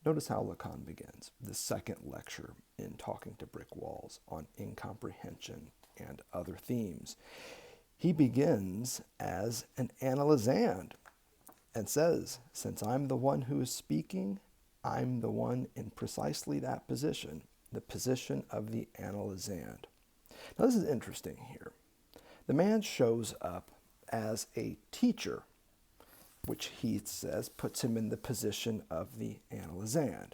Notice how Lacan begins the second lecture in Talking to Brick Walls on incomprehension and other themes. He begins as an analysand and says, since I'm the one who is speaking, I'm the one in precisely that position, the position of the analysand. Now this is interesting here. The man shows up as a teacher, which he says puts him in the position of the analysand.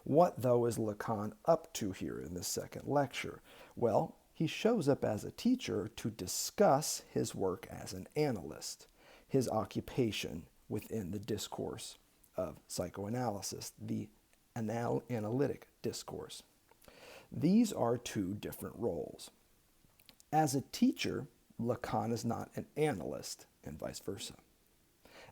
What, though, is Lacan up to here in this second lecture? Well, he shows up as a teacher to discuss his work as an analyst, his occupation within the discourse of psychoanalysis, the analytic discourse. These are two different roles. As a teacher, Lacan is not an analyst, and vice versa.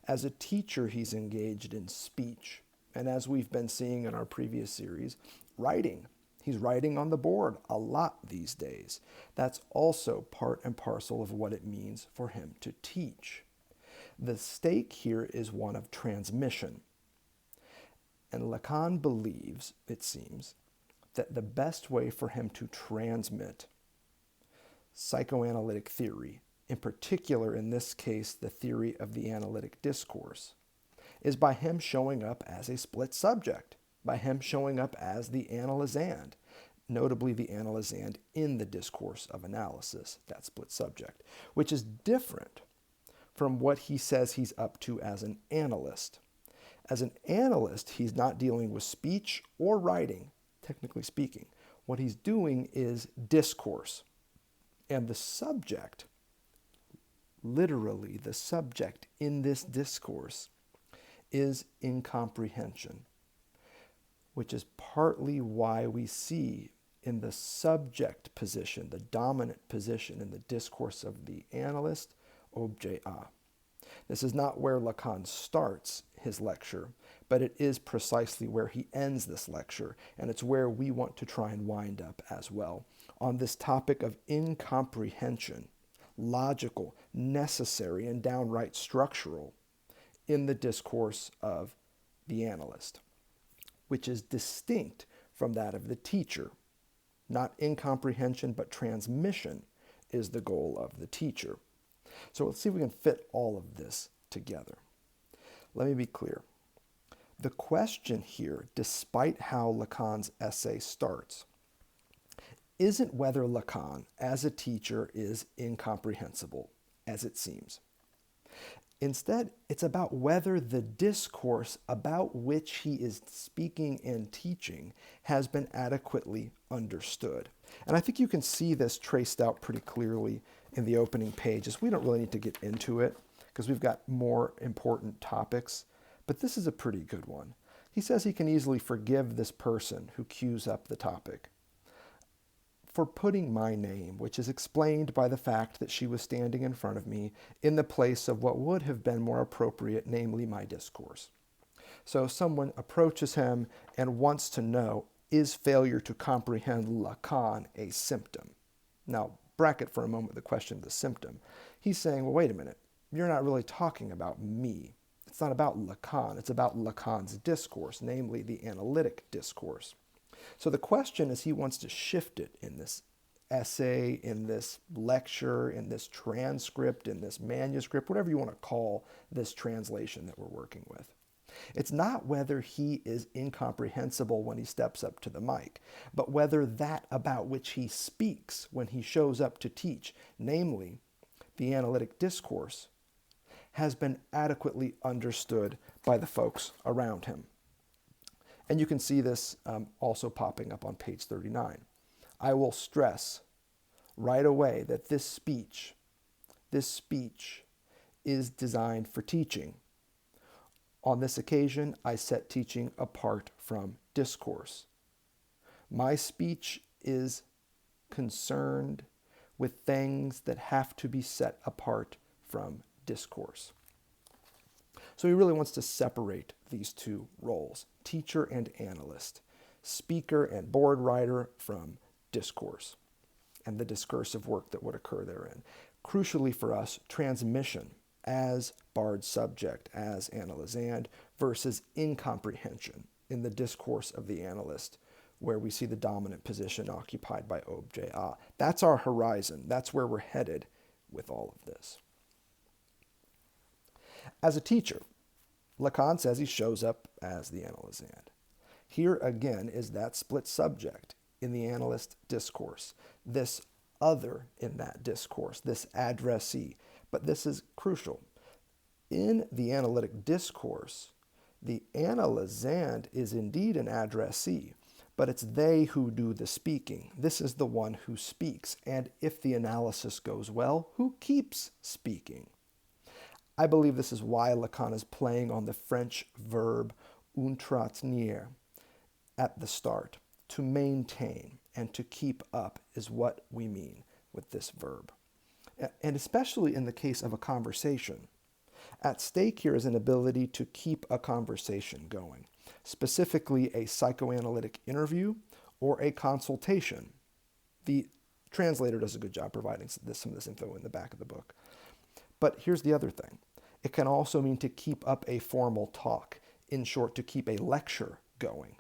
As a teacher, he's engaged in speech, and as we've been seeing in our previous series, writing. He's writing on the board a lot these days. That's also part and parcel of what it means for him to teach. The stake here is one of transmission. And Lacan believes, it seems, that the best way for him to transmit psychoanalytic theory, in particular in this case the theory of the analytic discourse, is by him showing up as a split subject, by him showing up as the analysand, notably the analysand in the discourse of analysis, that split subject, which is different from what he says he's up to as an analyst. As an analyst, he's not dealing with speech or writing, technically speaking. What he's doing is discourse. And the subject, literally the subject in this discourse, is incomprehension, which is partly why we see in the subject position, the dominant position in the discourse of the analyst, objet A. This is not where Lacan starts his lecture, but it is precisely where he ends this lecture, and it's where we want to try and wind up as well, on this topic of incomprehension, logical, necessary, and downright structural, in the discourse of the analyst, which is distinct from that of the teacher. Not incomprehension, but transmission is the goal of the teacher. So let's see if we can fit all of this together. Let me be clear. The question here, despite how Lacan's essay starts, isn't whether Lacan, as a teacher, is incomprehensible, as it seems. Instead, it's about whether the discourse about which he is speaking and teaching has been adequately understood. And I think you can see this traced out pretty clearly in the opening pages. We don't really need to get into it because we've got more important topics, but this is a pretty good one. He says he can easily forgive this person who cues up the topic for putting my name, which is explained by the fact that she was standing in front of me, in the place of what would have been more appropriate, namely my discourse. So someone approaches him and wants to know, is failure to comprehend Lacan a symptom? Now, bracket for a moment the question of the symptom. He's saying, well, wait a minute, you're not really talking about me. It's not about Lacan, it's about Lacan's discourse, namely the analytic discourse. So the question is, he wants to shift it in this essay, in this lecture, in this transcript, in this manuscript, whatever you want to call this translation that we're working with. It's not whether he is incomprehensible when he steps up to the mic, but whether that about which he speaks when he shows up to teach, namely the analytic discourse, has been adequately understood by the folks around him. And you can see this also popping up on page 39. I will stress right away that this speech is designed for teaching. On this occasion, I set teaching apart from discourse. My speech is concerned with things that have to be set apart from discourse. So he really wants to separate these two roles, teacher and analyst, speaker and board writer, from discourse and the discursive work that would occur therein. Crucially for us, transmission as barred subject, as analysand, versus incomprehension in the discourse of the analyst, where we see the dominant position occupied by objet A. That's our horizon. That's where we're headed with all of this. As a teacher, Lacan says he shows up as the analysand. Here again is that split subject in the analyst discourse, this other in that discourse, this addressee. But this is crucial. In the analytic discourse, the analysand is indeed an addressee, but it's they who do the speaking. This is the one who speaks, and if the analysis goes well, who keeps speaking. I believe this is why Lacan is playing on the French verb entretenir at the start. To maintain and to keep up is what we mean with this verb. And especially in the case of a conversation. At stake here is an ability to keep a conversation going, specifically a psychoanalytic interview or a consultation. The translator does a good job providing some of this info in the back of the book. But here's the other thing. It can also mean to keep up a formal talk, in short, to keep a lecture going.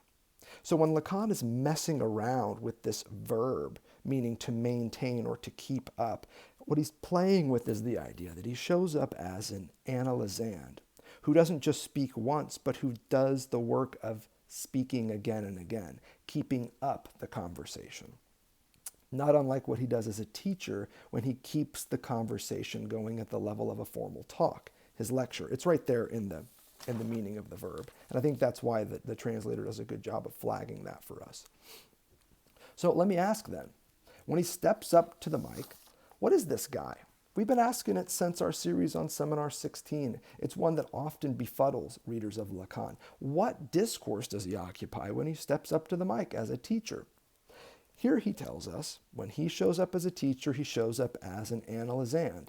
So when Lacan is messing around with this verb, meaning to maintain or to keep up, what he's playing with is the idea that he shows up as an analysand, who doesn't just speak once, but who does the work of speaking again and again, keeping up the conversation. Not unlike what he does as a teacher when he keeps the conversation going at the level of a formal talk, his lecture. It's right there in the meaning of the verb. And I think that's why the translator does a good job of flagging that for us. So let me ask then, when he steps up to the mic, what is this guy? We've been asking it since our series on Seminar 16. It's one that often befuddles readers of Lacan. What discourse does he occupy when he steps up to the mic as a teacher? Here he tells us, when he shows up as a teacher, he shows up as an analysand,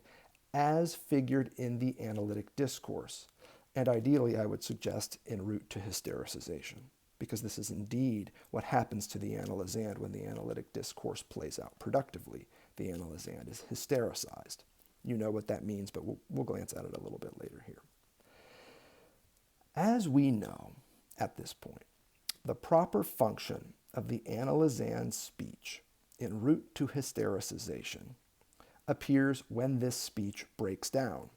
as figured in the analytic discourse. And ideally, I would suggest en route to hystericization, because this is indeed what happens to the analysand when the analytic discourse plays out productively. The analysand is hystericized. You know what that means, but we'll glance at it a little bit later here. As we know at this point, the proper function of the analysand's speech en route to hystericization appears when this speech breaks down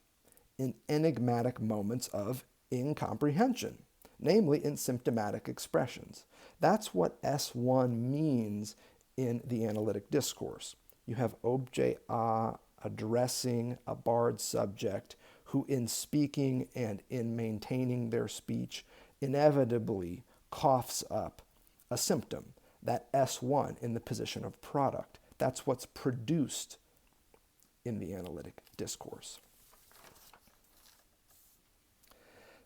in enigmatic moments of incomprehension, namely in symptomatic expressions. That's what S1 means in the analytic discourse. You have objet A addressing a barred subject who in speaking and in maintaining their speech inevitably coughs up a symptom, that S1 in the position of product. That's what's produced in the analytic discourse.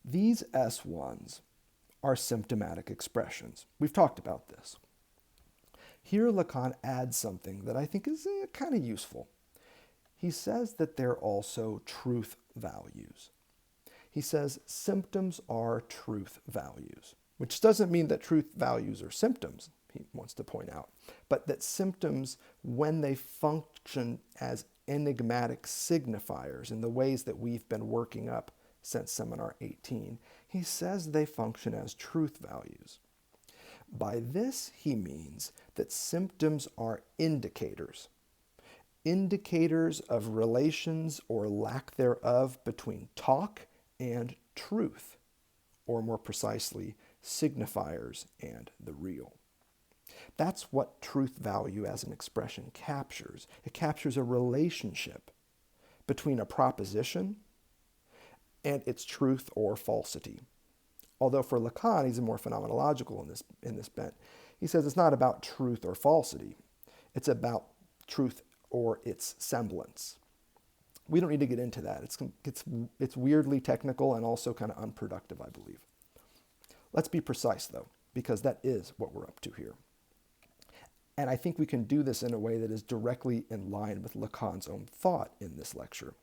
These S1s are symptomatic expressions. We've talked about this. Here Lacan adds something that I think is kind of useful. He says that they're also truth values. He says symptoms are truth values, which doesn't mean that truth values are symptoms, he wants to point out, but that symptoms, when they function as enigmatic signifiers in the ways that we've been working up since Seminar 18, he says they function as truth values. By this, he means that symptoms are indicators of relations or lack thereof between talk and truth, or more precisely, signifiers and the real. That's what truth value as an expression captures. It captures a relationship between a proposition and its truth or falsity. Although for Lacan, he's more phenomenological in this bent. He says it's not about truth or falsity. It's about truth or its semblance. We don't need to get into that. It's weirdly technical and also kind of unproductive, I believe. Let's be precise, though, because that is what we're up to here. And I think we can do this in a way that is directly in line with Lacan's own thought in this lecture.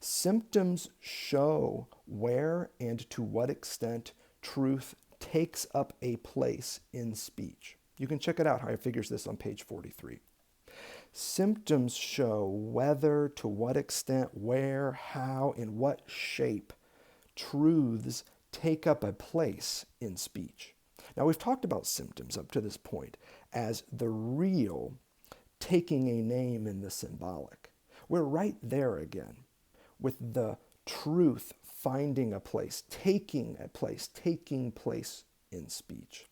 Symptoms show where and to what extent truth takes up a place in speech. You can check it out how he figures this on page 43. Symptoms show whether, to what extent, where, how, in what shape truths take up a place in speech. Now, we've talked about symptoms up to this point as the real taking a name in the symbolic. We're right there again with the truth finding a place, taking place in speech.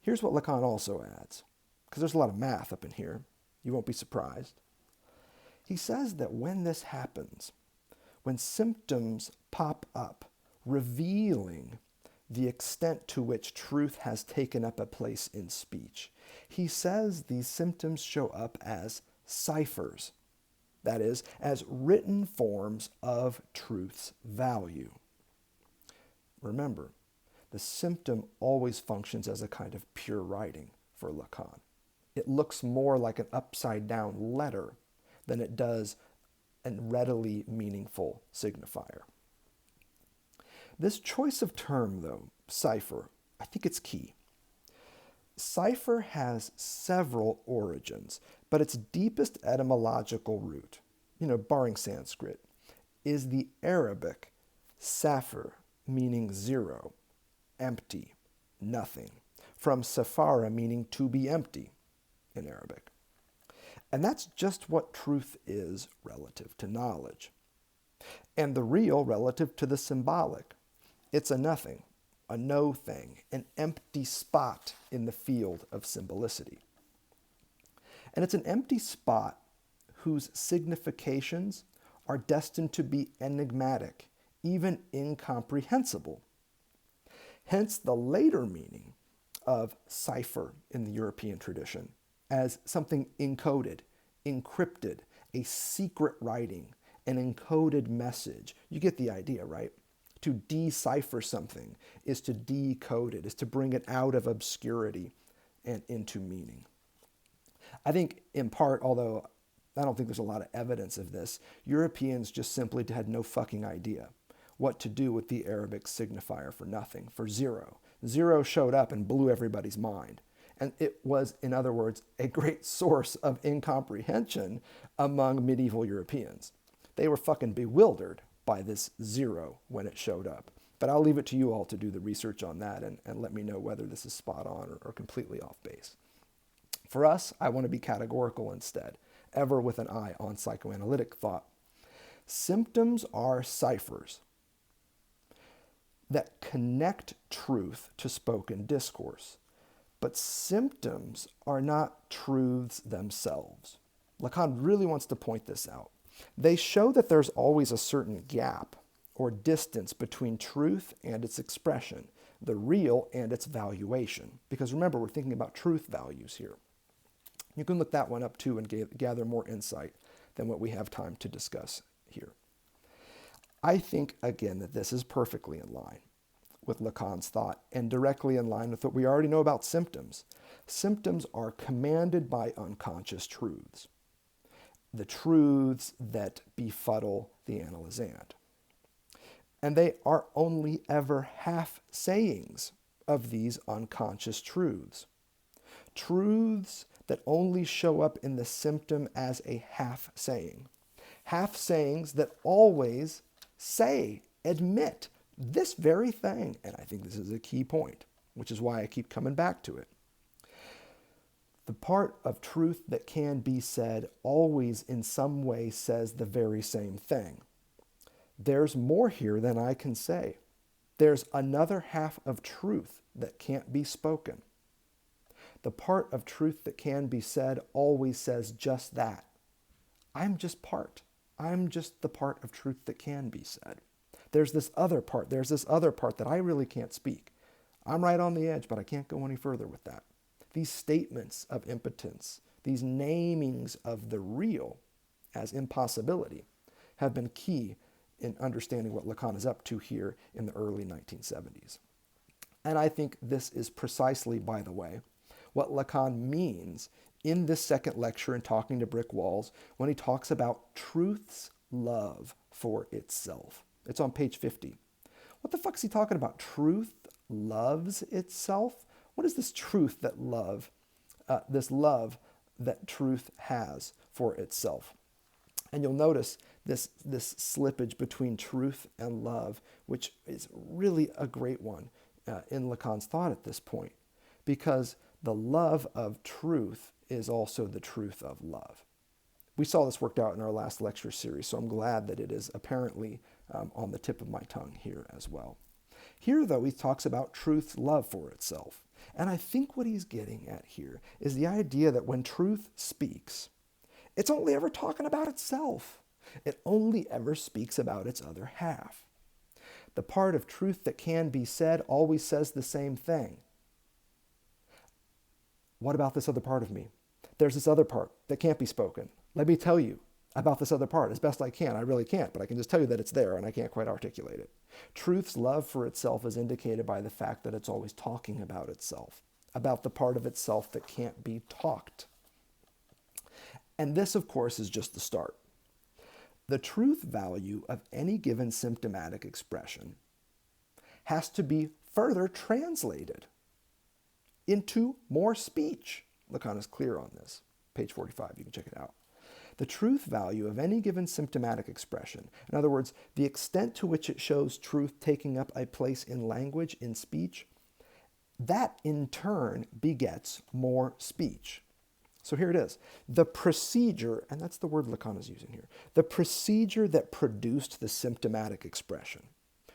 Here's what Lacan also adds, because there's a lot of math up in here. You won't be surprised. He says that when this happens, when symptoms pop up, revealing the extent to which truth has taken up a place in speech, he says these symptoms show up as ciphers, that is, as written forms of truth's value. Remember, the symptom always functions as a kind of pure writing for Lacan. It looks more like an upside-down letter than it does a readily meaningful signifier. This choice of term, though, cipher, I think it's key. Cipher has several origins, but its deepest etymological root, barring Sanskrit, is the Arabic safar, meaning zero, empty, nothing, from safara, meaning to be empty in Arabic. And that's just what truth is relative to knowledge. And the real relative to the symbolic. It's a nothing, a no thing, an empty spot in the field of symbolicity. And it's an empty spot whose significations are destined to be enigmatic, even incomprehensible. Hence the later meaning of cipher in the European tradition as something encoded, encrypted, a secret writing, an encoded message. You get the idea, right? To decipher something is to decode it, is to bring it out of obscurity and into meaning. I think in part, although I don't think there's a lot of evidence of this, Europeans just simply had no fucking idea what to do with the Arabic signifier for nothing, for zero. Zero showed up and blew everybody's mind. And it was, in other words, a great source of incomprehension among medieval Europeans. They were fucking bewildered by this zero when it showed up. But I'll leave it to you all to do the research on that and let me know whether this is spot on or completely off base. For us, I want to be categorical instead, ever with an eye on psychoanalytic thought. Symptoms are ciphers that connect truth to spoken discourse. But symptoms are not truths themselves. Lacan really wants to point this out. They show that there's always a certain gap or distance between truth and its expression, the real and its valuation. Because remember, we're thinking about truth values here. You can look that one up too and gather more insight than what we have time to discuss here. I think, again, that this is perfectly in line with Lacan's thought and directly in line with what we already know about symptoms. Symptoms are commanded by unconscious truths, the truths that befuddle the analysand. And they are only ever half-sayings of these unconscious truths. Truths that only show up in the symptom as a half-saying. Half-sayings that always say, admit, this very thing, and I think this is a key point, which is why I keep coming back to it. The part of truth that can be said always in some way says the very same thing. There's more here than I can say. There's another half of truth that can't be spoken. The part of truth that can be said always says just that. I'm just part. I'm just the part of truth that can be said. There's this other part that I really can't speak. I'm right on the edge, but I can't go any further with that. These statements of impotence, these namings of the real as impossibility, have been key in understanding what Lacan is up to here in the early 1970s. And I think this is precisely, by the way, what Lacan means in this second lecture in Talking to Brick Walls when he talks about truth's love for itself. It's on page 50. What the fuck is he talking about? Truth loves itself? What is this truth that this love that truth has for itself? And you'll notice this slippage between truth and love, which is really a great one in Lacan's thought at this point, because the love of truth is also the truth of love. We saw this worked out in our last lecture series, so I'm glad that it is apparently on the tip of my tongue here as well. Here, though, he talks about truth's love for itself. And I think what he's getting at here is the idea that when truth speaks, it's only ever talking about itself. It only ever speaks about its other half. The part of truth that can be said always says the same thing. What about this other part of me? There's this other part that can't be spoken. Let me tell you about this other part as best I can. I really can't, but I can just tell you that it's there and I can't quite articulate it. Truth's love for itself is indicated by the fact that it's always talking about itself, about the part of itself that can't be talked. And this, of course, is just the start. The truth value of any given symptomatic expression has to be further translated into more speech. Lacan is clear on this. Page 45, you can check it out. The truth value of any given symptomatic expression, in other words, the extent to which it shows truth taking up a place in language, in speech, that in turn begets more speech. So here it is. The procedure, and that's the word Lacan is using here, the procedure that produced the symptomatic expression,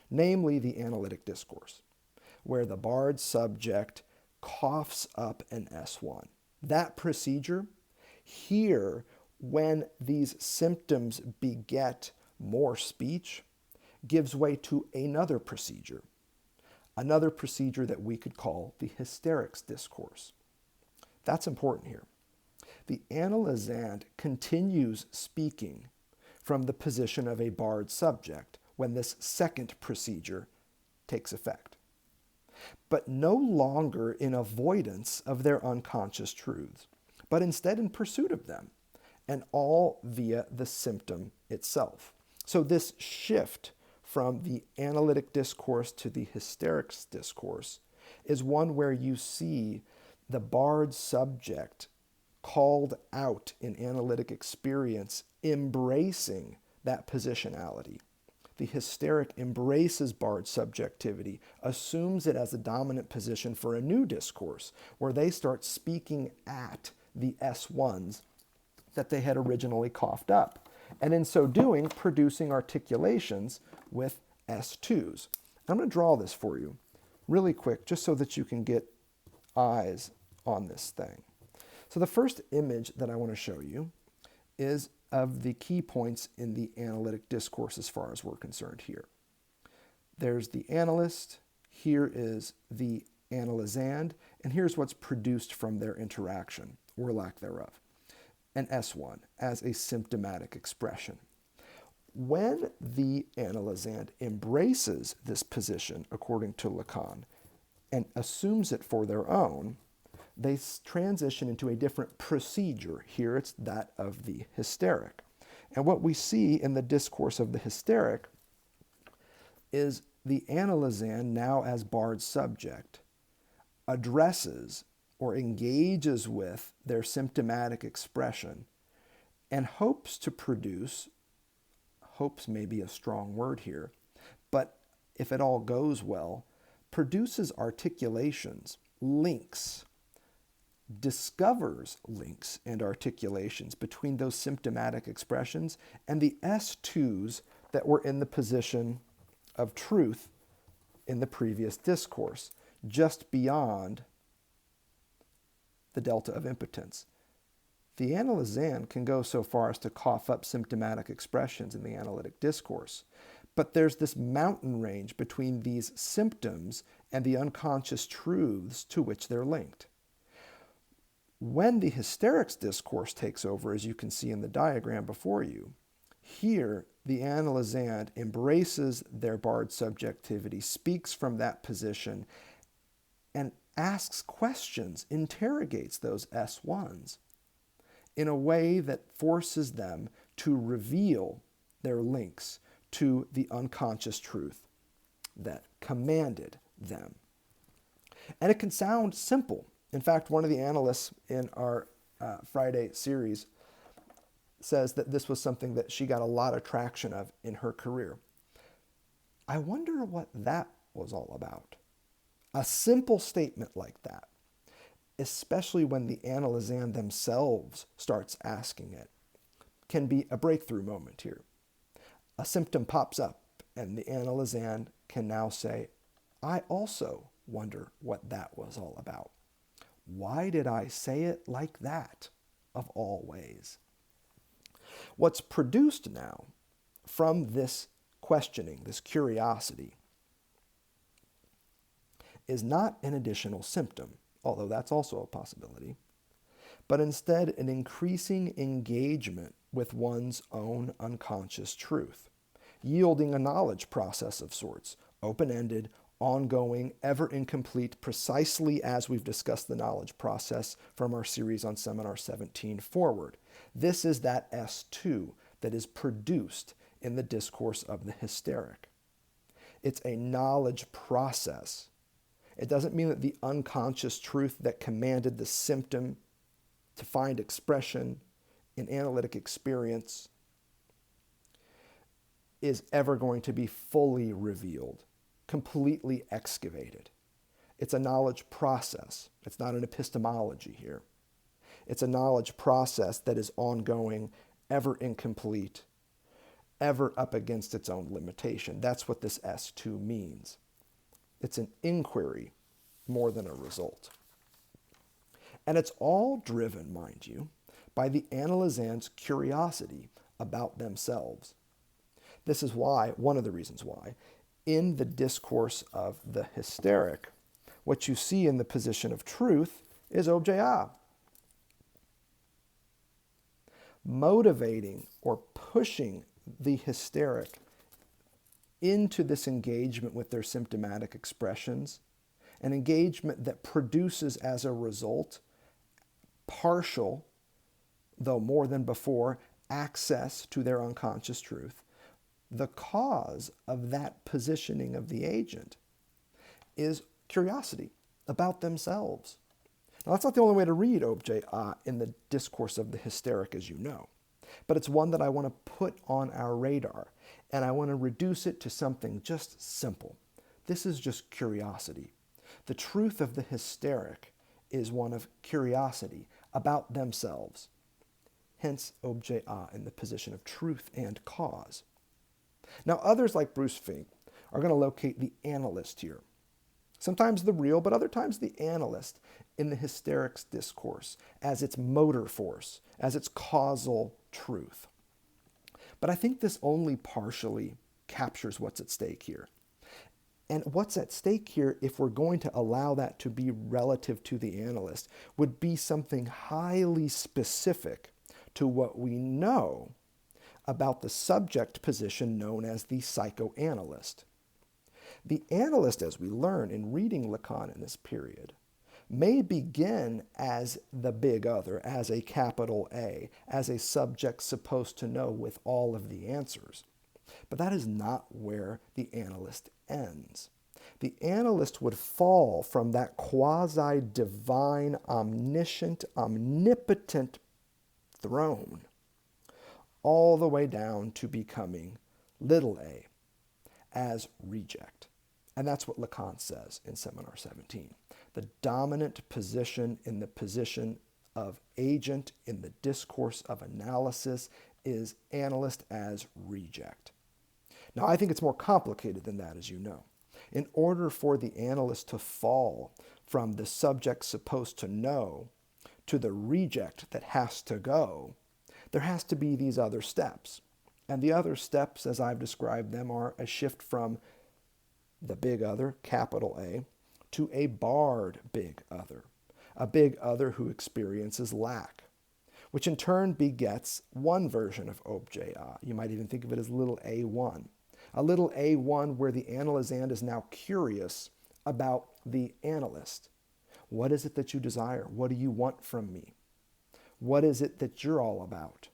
namely the analytic discourse, where the barred subject coughs up an S1. That procedure, here, when these symptoms beget more speech, gives way to another procedure that we could call the hysterics discourse. That's important here. The analysand continues speaking from the position of a barred subject when this second procedure takes effect, but no longer in avoidance of their unconscious truths, but instead in pursuit of them, and all via the symptom itself. So this shift from the analytic discourse to the hysterics discourse is one where you see the barred subject called out in analytic experience, embracing that positionality. The hysteric embraces barred subjectivity, assumes it as a dominant position for a new discourse, where they start speaking at the S1s that they had originally coughed up, and in so doing, producing articulations with S2s. I'm going to draw this for you really quick, just so that you can get eyes on this thing. So the first image that I want to show you is of the key points in the analytic discourse as far as we're concerned here. There's the analyst, here is the analysand, and here's what's produced from their interaction, or lack thereof, an S1 as a symptomatic expression. When the analysand embraces this position, according to Lacan, and assumes it for their own, they transition into a different procedure. Here it's that of the hysteric. And what we see in the discourse of the hysteric is the analysand, now as barred subject, addresses or engages with their symptomatic expression and hopes to produce, hopes may be a strong word here, but if it all goes well, produces articulations, links, discovers links and articulations between those symptomatic expressions and the S2s that were in the position of truth in the previous discourse, just beyond the delta of impotence. The analysand can go so far as to cough up symptomatic expressions in the analytic discourse, but there's this mountain range between these symptoms and the unconscious truths to which they're linked. When the hysterics discourse takes over, as you can see in the diagram before you, here the analysand embraces their barred subjectivity, speaks from that position, and asks questions, interrogates those S1s in a way that forces them to reveal their links to the unconscious truth that commanded them. And it can sound simple. In fact, one of the analysts in our Friday series says that this was something that she got a lot of traction of in her career. I wonder what that was all about. A simple statement like that, especially when the analysand themselves starts asking it, can be a breakthrough moment here. A symptom pops up, and the analysand can now say, I also wonder what that was all about. Why did I say it like that, of all ways? What's produced now from this questioning, this curiosity, is not an additional symptom, although that's also a possibility, but instead an increasing engagement with one's own unconscious truth, yielding a knowledge process of sorts, open-ended, ongoing, ever incomplete, precisely as we've discussed the knowledge process from our series on Seminar 17 forward. This is that S2 that is produced in the discourse of the hysteric. It's a knowledge process. It doesn't mean that the unconscious truth that commanded the symptom to find expression in analytic experience is ever going to be fully revealed, completely excavated. It's a knowledge process. It's not an epistemology here. It's a knowledge process that is ongoing, ever incomplete, ever up against its own limitation. That's what this S2 means. It's an inquiry more than a result. And it's all driven, mind you, by the analysand's curiosity about themselves. This is why, one of the reasons why, in the discourse of the hysteric, what you see in the position of truth is objet A. Motivating or pushing the hysteric into this engagement with their symptomatic expressions, an engagement that produces as a result partial, though more than before, access to their unconscious truth. The cause of that positioning of the agent is curiosity about themselves. Now, that's not the only way to read objet A in the discourse of the hysteric, as you know, but it's one that I want to put on our radar, and I want to reduce it to something just simple. This is just curiosity. The truth of the hysteric is one of curiosity about themselves, hence objet A in the position of truth and cause. Now, others like Bruce Fink are going to locate the analyst here. Sometimes the real, but other times the analyst in the hysteric's discourse as its motor force, as its causal truth. But I think this only partially captures what's at stake here. And what's at stake here, if we're going to allow that to be relative to the analyst, would be something highly specific to what we know about the subject position known as the psychoanalyst. The analyst, as we learn in reading Lacan in this period, may begin as the big other, as a capital A, as a subject supposed to know with all of the answers. But that is not where the analyst ends. The analyst would fall from that quasi-divine, omniscient, omnipotent throne all the way down to becoming little a, as reject. And that's what Lacan says in Seminar 17. The dominant position in the position of agent in the discourse of analysis is analyst as reject. Now, I think it's more complicated than that, as you know. In order for the analyst to fall from the subject supposed to know to the reject that has to go, there has to be these other steps. And the other steps, as I've described them, are a shift from the big other, capital A, to a barred big other, a big other who experiences lack, which in turn begets one version of objet A. You might even think of it as little a1. A little a1 where the analysand is now curious about the analyst. What is it that you desire? What do you want from me? What is it that you're all about?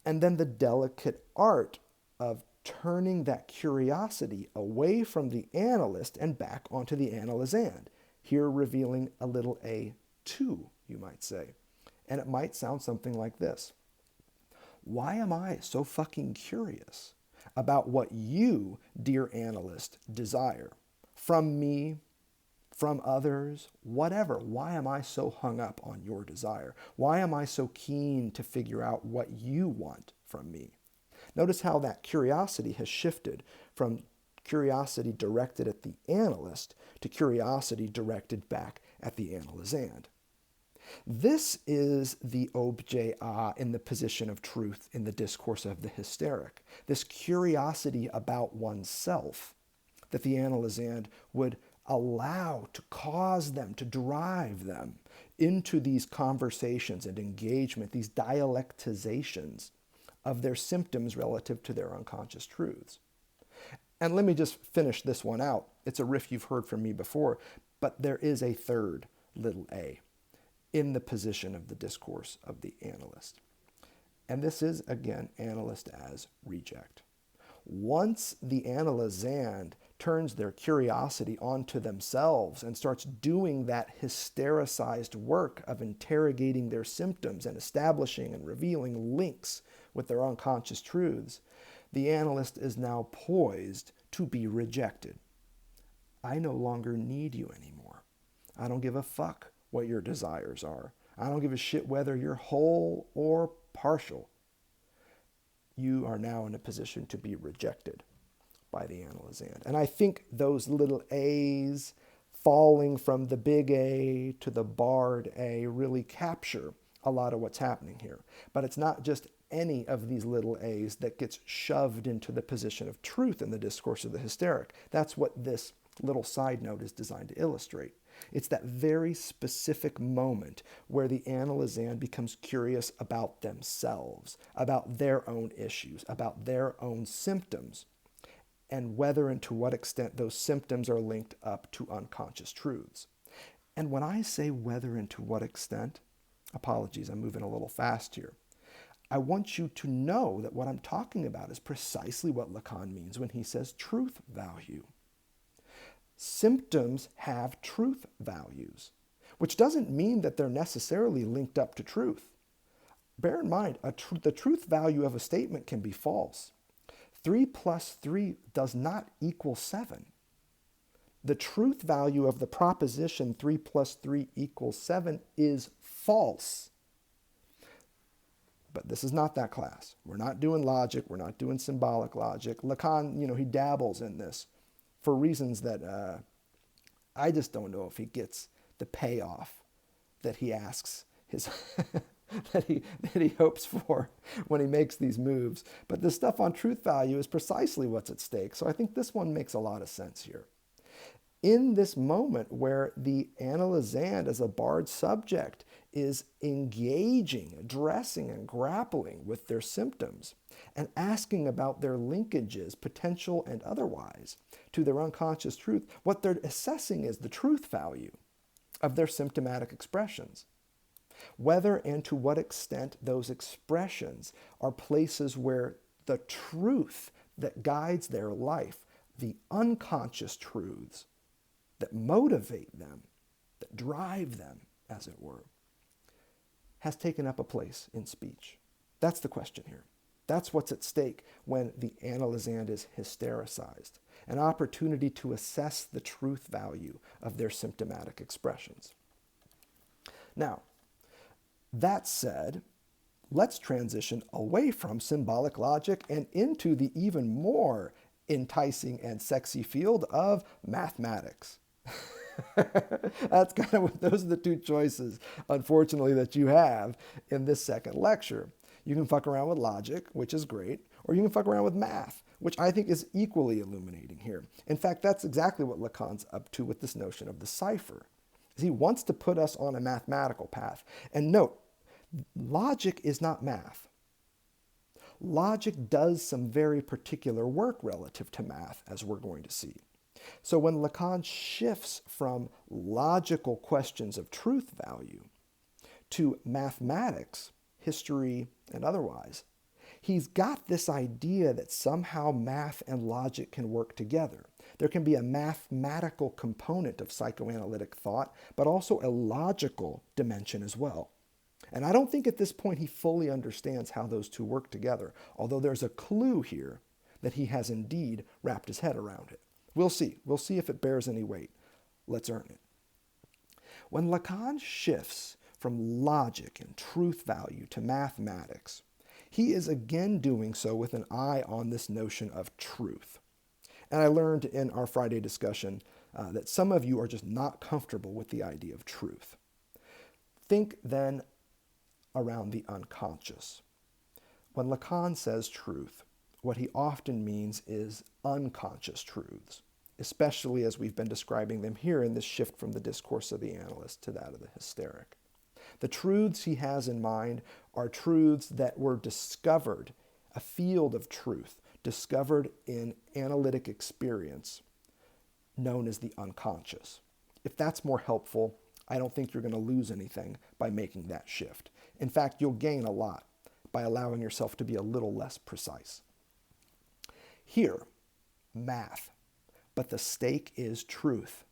And then the delicate art of turning that curiosity away from the analyst and back onto the analysand, here revealing a little a2, you might say. And it might sound something like this. Why am I so fucking curious about what you, dear analyst, desire from me, from others, whatever. Why am I so hung up on your desire? Why am I so keen to figure out what you want from me? Notice how that curiosity has shifted from curiosity directed at the analyst to curiosity directed back at the analysand. This is the objet a in the position of truth in the discourse of the hysteric, this curiosity about oneself that the analysand would allow to cause them, to drive them into these conversations and engagement, these dialectizations of their symptoms relative to their unconscious truths. And let me just finish this one out. It's a riff you've heard from me before, but there is a third little a in the position of the discourse of the analyst. And this is, again, analyst as reject. Once the analysand turns their curiosity onto themselves and starts doing that hystericized work of interrogating their symptoms and establishing and revealing links with their unconscious truths, the analyst is now poised to be rejected. I no longer need you anymore. I don't give a fuck what your desires are. I don't give a shit whether you're whole or partial. You are now in a position to be rejected by the analysand. And I think those little A's falling from the big A to the barred A really capture a lot of what's happening here. But it's not just any of these little A's that gets shoved into the position of truth in the discourse of the hysteric. That's what this little side note is designed to illustrate. It's that very specific moment where the analysand becomes curious about themselves, about their own issues, about their own symptoms, and whether and to what extent those symptoms are linked up to unconscious truths. And when I say whether and to what extent, apologies, I'm moving a little fast here, I want you to know that what I'm talking about is precisely what Lacan means when he says truth value. Symptoms have truth values, which doesn't mean that they're necessarily linked up to truth. Bear in mind, the truth value of a statement can be false. 3 plus 3 does not equal 7. The truth value of the proposition 3 plus 3 equals 7 is false. But this is not that class. We're not doing logic. We're not doing symbolic logic. Lacan, he dabbles in this for reasons that I just don't know if he gets the payoff that he asks his that he hopes for when he makes these moves. But the stuff on truth value is precisely what's at stake. So I think this one makes a lot of sense here. In this moment where the analysand as a barred subject is engaging, addressing, and grappling with their symptoms and asking about their linkages, potential and otherwise, to their unconscious truth, what they're assessing is the truth value of their symptomatic expressions. Whether and to what extent those expressions are places where the truth that guides their life, the unconscious truths that motivate them, that drive them, as it were, has taken up a place in speech. That's the question here. That's what's at stake when the analysand is hystericized, an opportunity to assess the truth value of their symptomatic expressions. Now, that said, let's transition away from symbolic logic and into the even more enticing and sexy field of mathematics. That's kind of what those are the two choices, unfortunately, that you have in this second lecture. You can fuck around with logic, which is great, or you can fuck around with math, which I think is equally illuminating here. In fact, that's exactly what Lacan's up to with this notion of the cipher. He wants to put us on a mathematical path. And note, logic is not math. Logic does some very particular work relative to math, as we're going to see. So when Lacan shifts from logical questions of truth value to mathematics, history, and otherwise, he's got this idea that somehow math and logic can work together. There can be a mathematical component of psychoanalytic thought, but also a logical dimension as well. And I don't think at this point he fully understands how those two work together, although there's a clue here that he has indeed wrapped his head around it. We'll see. We'll see if it bears any weight. Let's earn it. When Lacan shifts from logic and truth value to mathematics, he is again doing so with an eye on this notion of truth. And I learned in our Friday discussion that some of you are just not comfortable with the idea of truth. Think then around the unconscious. When Lacan says truth, what he often means is unconscious truths, especially as we've been describing them here in this shift from the discourse of the analyst to that of the hysteric. The truths he has in mind are truths that were discovered, a field of truth, discovered in analytic experience, known as the unconscious. If that's more helpful, I don't think you're going to lose anything by making that shift. In fact, you'll gain a lot by allowing yourself to be a little less precise. Here, math, but the stake is truth.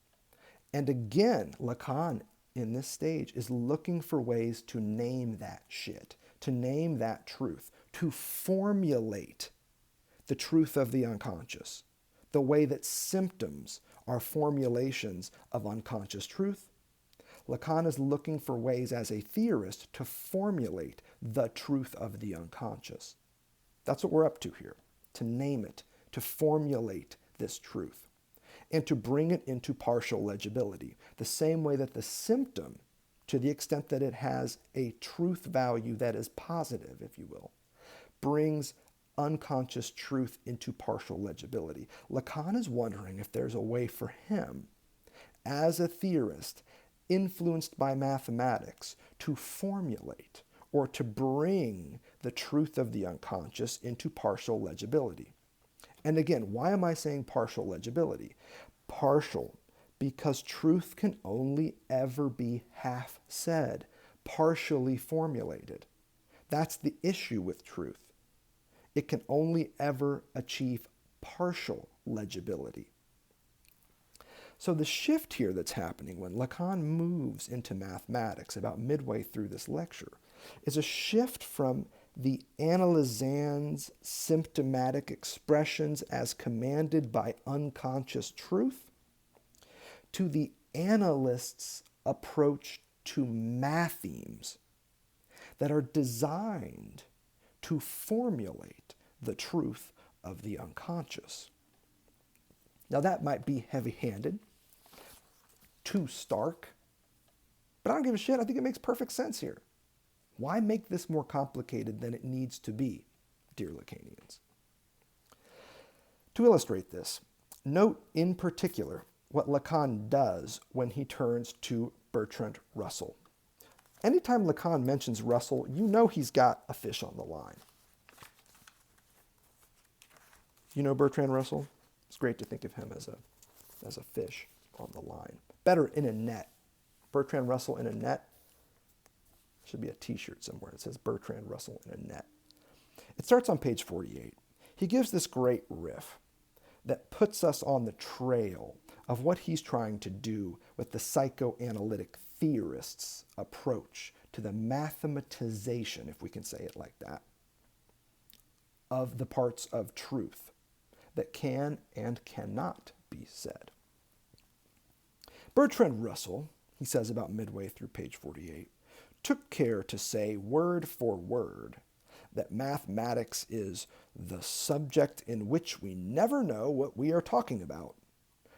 And again, Lacan in this stage is looking for ways to name that shit, to name that truth, to formulate the truth of the unconscious, the way that symptoms are formulations of unconscious truth. Lacan is looking for ways as a theorist to formulate the truth of the unconscious. That's what we're up to here, to name it, to formulate this truth, and to bring it into partial legibility, the same way that the symptom, to the extent that it has a truth value that is positive, if you will, brings unconscious truth into partial legibility. Lacan is wondering if there's a way for him, as a theorist, influenced by mathematics, to formulate or to bring the truth of the unconscious into partial legibility. And again, why am I saying partial legibility? Partial, because truth can only ever be half said, partially formulated. That's the issue with truth. It can only ever achieve partial legibility. So the shift here that's happening when Lacan moves into mathematics about midway through this lecture is a shift from the analysand's symptomatic expressions as commanded by unconscious truth to the analyst's approach to mathemes that are designed to formulate the truth of the unconscious. Now that might be heavy-handed, too stark, but I don't give a shit. I think it makes perfect sense here. Why make this more complicated than it needs to be, dear Lacanians? To illustrate this, note in particular what Lacan does when he turns to Bertrand Russell. Anytime Lacan mentions Russell, you know he's got a fish on the line. You know Bertrand Russell? It's great to think of him as a fish on the line. Better, in a net. Bertrand Russell in a net. Should be a t-shirt somewhere. It says Bertrand Russell in a net. It starts on page 48. He gives this great riff that puts us on the trail of what he's trying to do with the psychoanalytic theorist's approach to the mathematization, if we can say it like that, of the parts of truth that can and cannot be said. Bertrand Russell, he says about midway through page 48, took care to say word for word that mathematics is the subject in which we never know what we are talking about,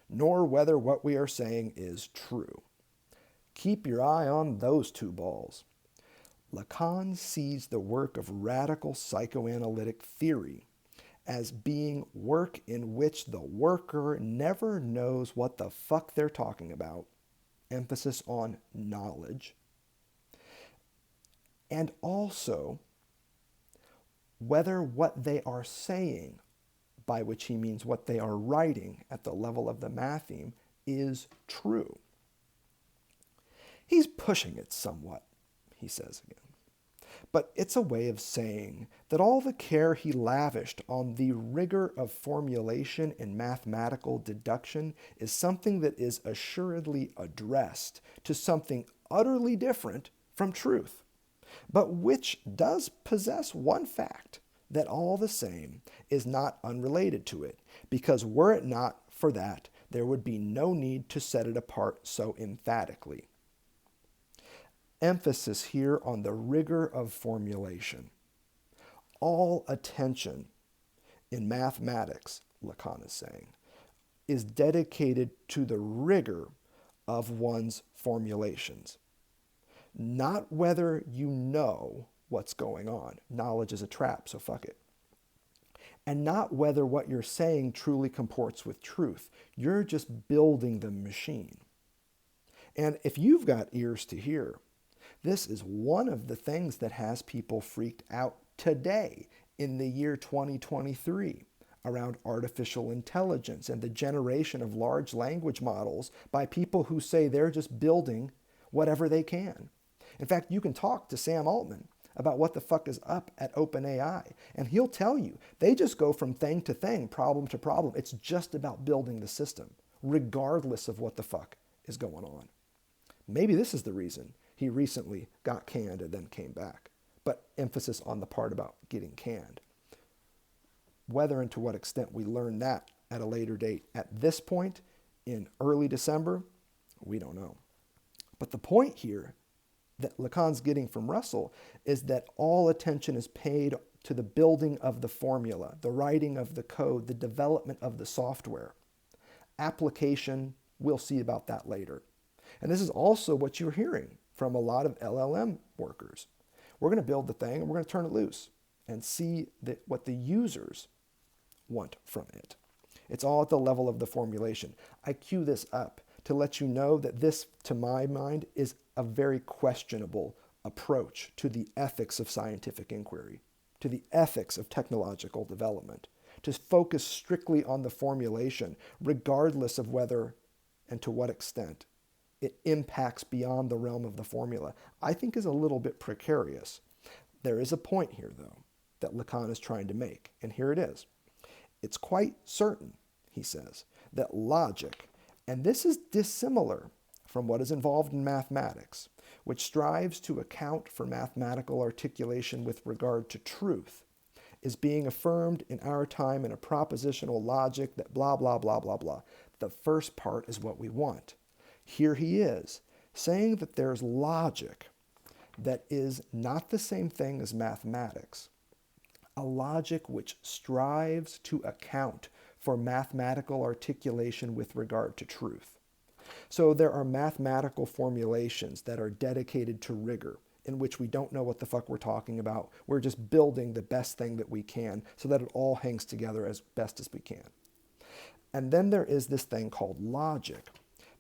nor whether what we are saying is true. Keep your eye on those two balls. Lacan sees the work of radical psychoanalytic theory as being work in which the worker never knows what the fuck they're talking about, emphasis on knowledge, and also whether what they are saying, by which he means what they are writing at the level of the matheme, is true. He's pushing it somewhat, he says again. But it's a way of saying that all the care he lavished on the rigor of formulation in mathematical deduction is something that is assuredly addressed to something utterly different from truth, but which does possess one fact that all the same is not unrelated to it, because were it not for that, there would be no need to set it apart so emphatically. emphasis here on the rigor of formulation. All attention in mathematics, Lacan is saying, is dedicated to the rigor of one's formulations. Not whether you know what's going on. Knowledge is a trap, so fuck it. And not whether what you're saying truly comports with truth. You're just building the machine. And if you've got ears to hear, this is one of the things that has people freaked out today in the year 2023 around artificial intelligence and the generation of large language models by people who say they're just building whatever they can. In fact, you can talk to Sam Altman about what the fuck is up at OpenAI, and he'll tell you they just go from thing to thing, problem to problem. It's just about building the system, regardless of what the fuck is going on. Maybe this is the reason he recently got canned and then came back, but emphasis on the part about getting canned. Whether and to what extent we learn that at a later date, at this point in early December, we don't know. But the point here that Lacan's getting from Russell is that all attention is paid to the building of the formula, the writing of the code, the development of the software. Application, we'll see about that later. And this is also what you're hearing from a lot of LLM workers. We're going to build the thing and we're going to turn it loose and see what the users want from it. It's all at the level of the formulation. I cue this up to let you know that this, to my mind, is a very questionable approach to the ethics of scientific inquiry, to the ethics of technological development, to focus strictly on the formulation, regardless of whether and to what extent it impacts beyond the realm of the formula, I think is a little bit precarious. There is a point here, though, that Lacan is trying to make, and here it is. It's quite certain, he says, that logic, and this is dissimilar from what is involved in mathematics, which strives to account for mathematical articulation with regard to truth, is being affirmed in our time in a propositional logic that blah, blah, blah, blah, blah. The first part is what we want. Here he is, saying that there's logic that is not the same thing as mathematics, a logic which strives to account for mathematical articulation with regard to truth. So there are mathematical formulations that are dedicated to rigor, in which we don't know what the fuck we're talking about. We're just building the best thing that we can so that it all hangs together as best as we can. And then there is this thing called logic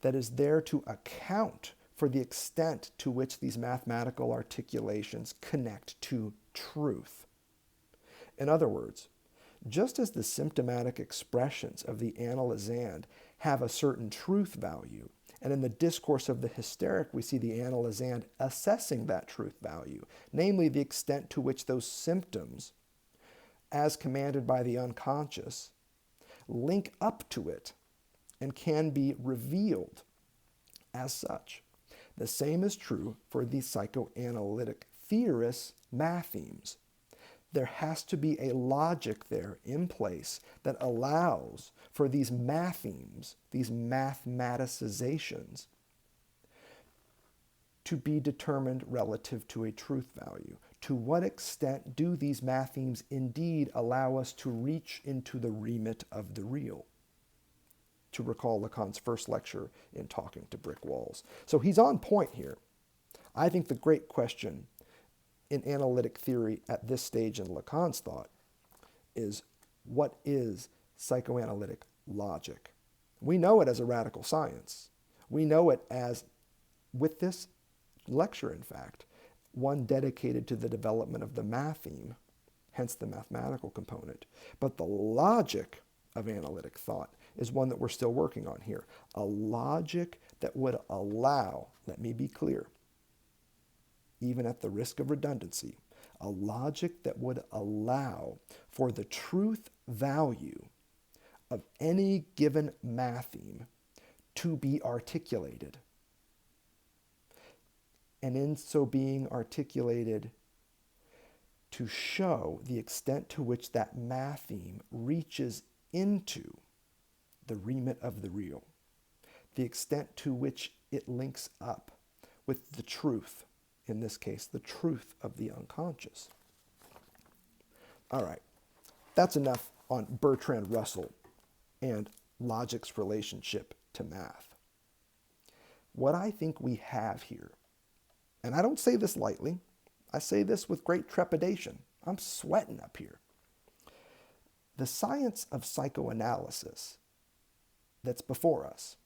that is there to account for the extent to which these mathematical articulations connect to truth. In other words, just as the symptomatic expressions of the analysand have a certain truth value, and in the discourse of the hysteric we see the analysand assessing that truth value, namely the extent to which those symptoms, as commanded by the unconscious, link up to it and can be revealed as such. The same is true for the psychoanalytic theorists' mathemes. There has to be a logic there in place that allows for these mathemes, these mathematicizations, to be determined relative to a truth value. To what extent do these mathemes indeed allow us to reach into the remit of the real? To recall Lacan's first lecture in Talking to Brick Walls. So he's on point here. I think the great question in analytic theory at this stage in Lacan's thought is, what is psychoanalytic logic? We know it as a radical science. We know it as, with this lecture in fact, one dedicated to the development of the matheme, hence the mathematical component. But the logic of analytic thought is one that we're still working on here. A logic that would allow, let me be clear, even at the risk of redundancy, a logic that would allow for the truth value of any given matheme to be articulated. And in so being articulated, to show the extent to which that matheme reaches into the remit of the real, the extent to which it links up with the truth, in this case, the truth of the unconscious. All right, that's enough on Bertrand Russell and logic's relationship to math. What I think we have here, and I don't say this lightly, I say this with great trepidation. I'm sweating up here. The science of psychoanalysis that's before us,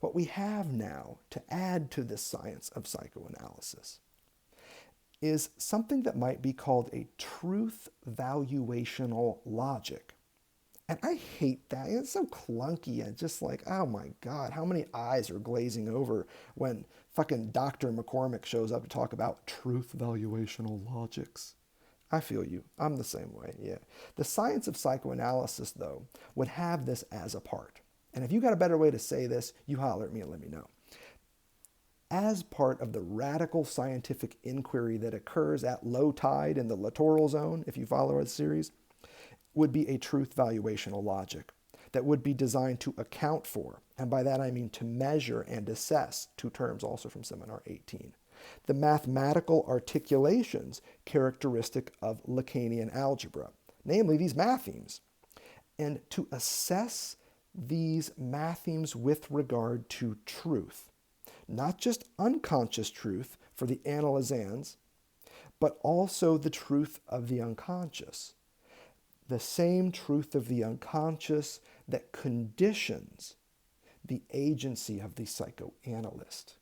what we have now to add to this science of psychoanalysis is something that might be called a truth valuational logic. And I hate that. It's so clunky and just like, oh my God, how many eyes are glazing over when fucking Dr. McCormick shows up to talk about truth valuational logics. I feel you. I'm the same way, yeah. The science of psychoanalysis, though, would have this as a part. And if you got a better way to say this, you holler at me and let me know. As part of the radical scientific inquiry that occurs at low tide in the littoral zone, if you follow our series, would be a truth valuational logic that would be designed to account for, and by that I mean to measure and assess, two terms also from Seminar 18, the mathematical articulations characteristic of Lacanian algebra, namely these mathemes, and to assess these mathemes with regard to truth, not just unconscious truth for the analysans, but also the truth of the unconscious, the same truth of the unconscious that conditions the agency of the psychoanalyst.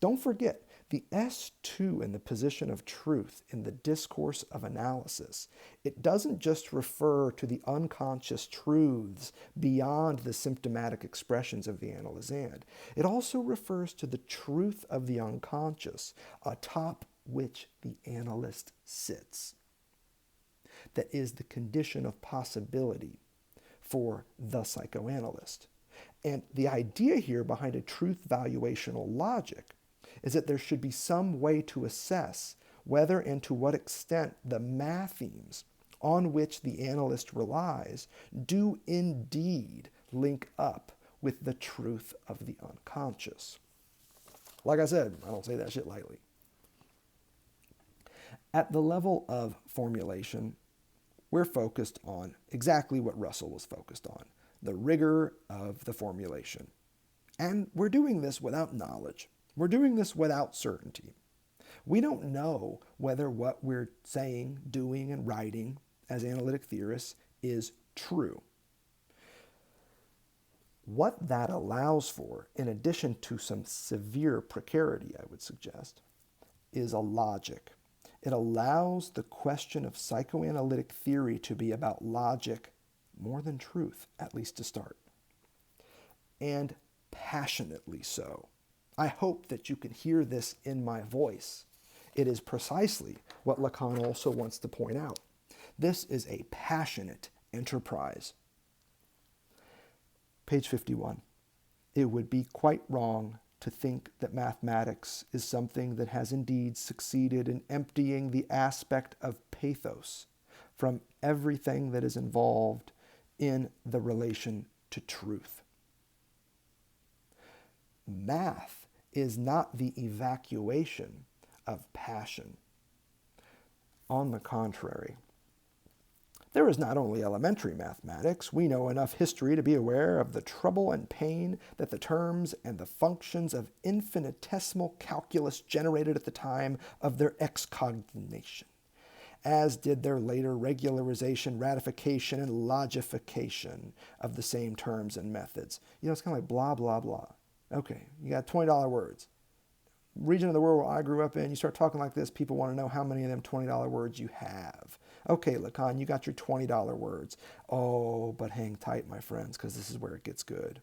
Don't forget, the S2 in the position of truth in the discourse of analysis, it doesn't just refer to the unconscious truths beyond the symptomatic expressions of the analysand. It also refers to the truth of the unconscious atop which the analyst sits. That is the condition of possibility for the psychoanalyst. And the idea here behind a truth valuational logic is that there should be some way to assess whether and to what extent the mathemes on which the analyst relies do indeed link up with the truth of the unconscious. Like I said, I don't say that shit lightly. At the level of formulation, we're focused on exactly what Russell was focused on, the rigor of the formulation. And we're doing this without knowledge. We're doing this without certainty. We don't know whether what we're saying, doing, and writing as analytic theorists is true. What that allows for, in addition to some severe precarity, I would suggest, is a logic. It allows the question of psychoanalytic theory to be about logic more than truth, at least to start. And passionately so. I hope that you can hear this in my voice. It is precisely what Lacan also wants to point out. This is a passionate enterprise. Page 51. It would be quite wrong to think that mathematics is something that has indeed succeeded in emptying the aspect of pathos from everything that is involved in the relation to truth. Math is not the evacuation of passion. On the contrary, there is not only elementary mathematics. We know enough history to be aware of the trouble and pain that the terms and the functions of infinitesimal calculus generated at the time of their excogitation, as did their later regularization, ratification, and logification of the same terms and methods. You know, it's kind of like blah, blah, blah. Okay, you got $20 words. Region of the world where I grew up in, you start talking like this, people want to know how many of them $20 words you have. Okay, Lacan, you got your $20 words. Oh, but hang tight, my friends, because this is where it gets good.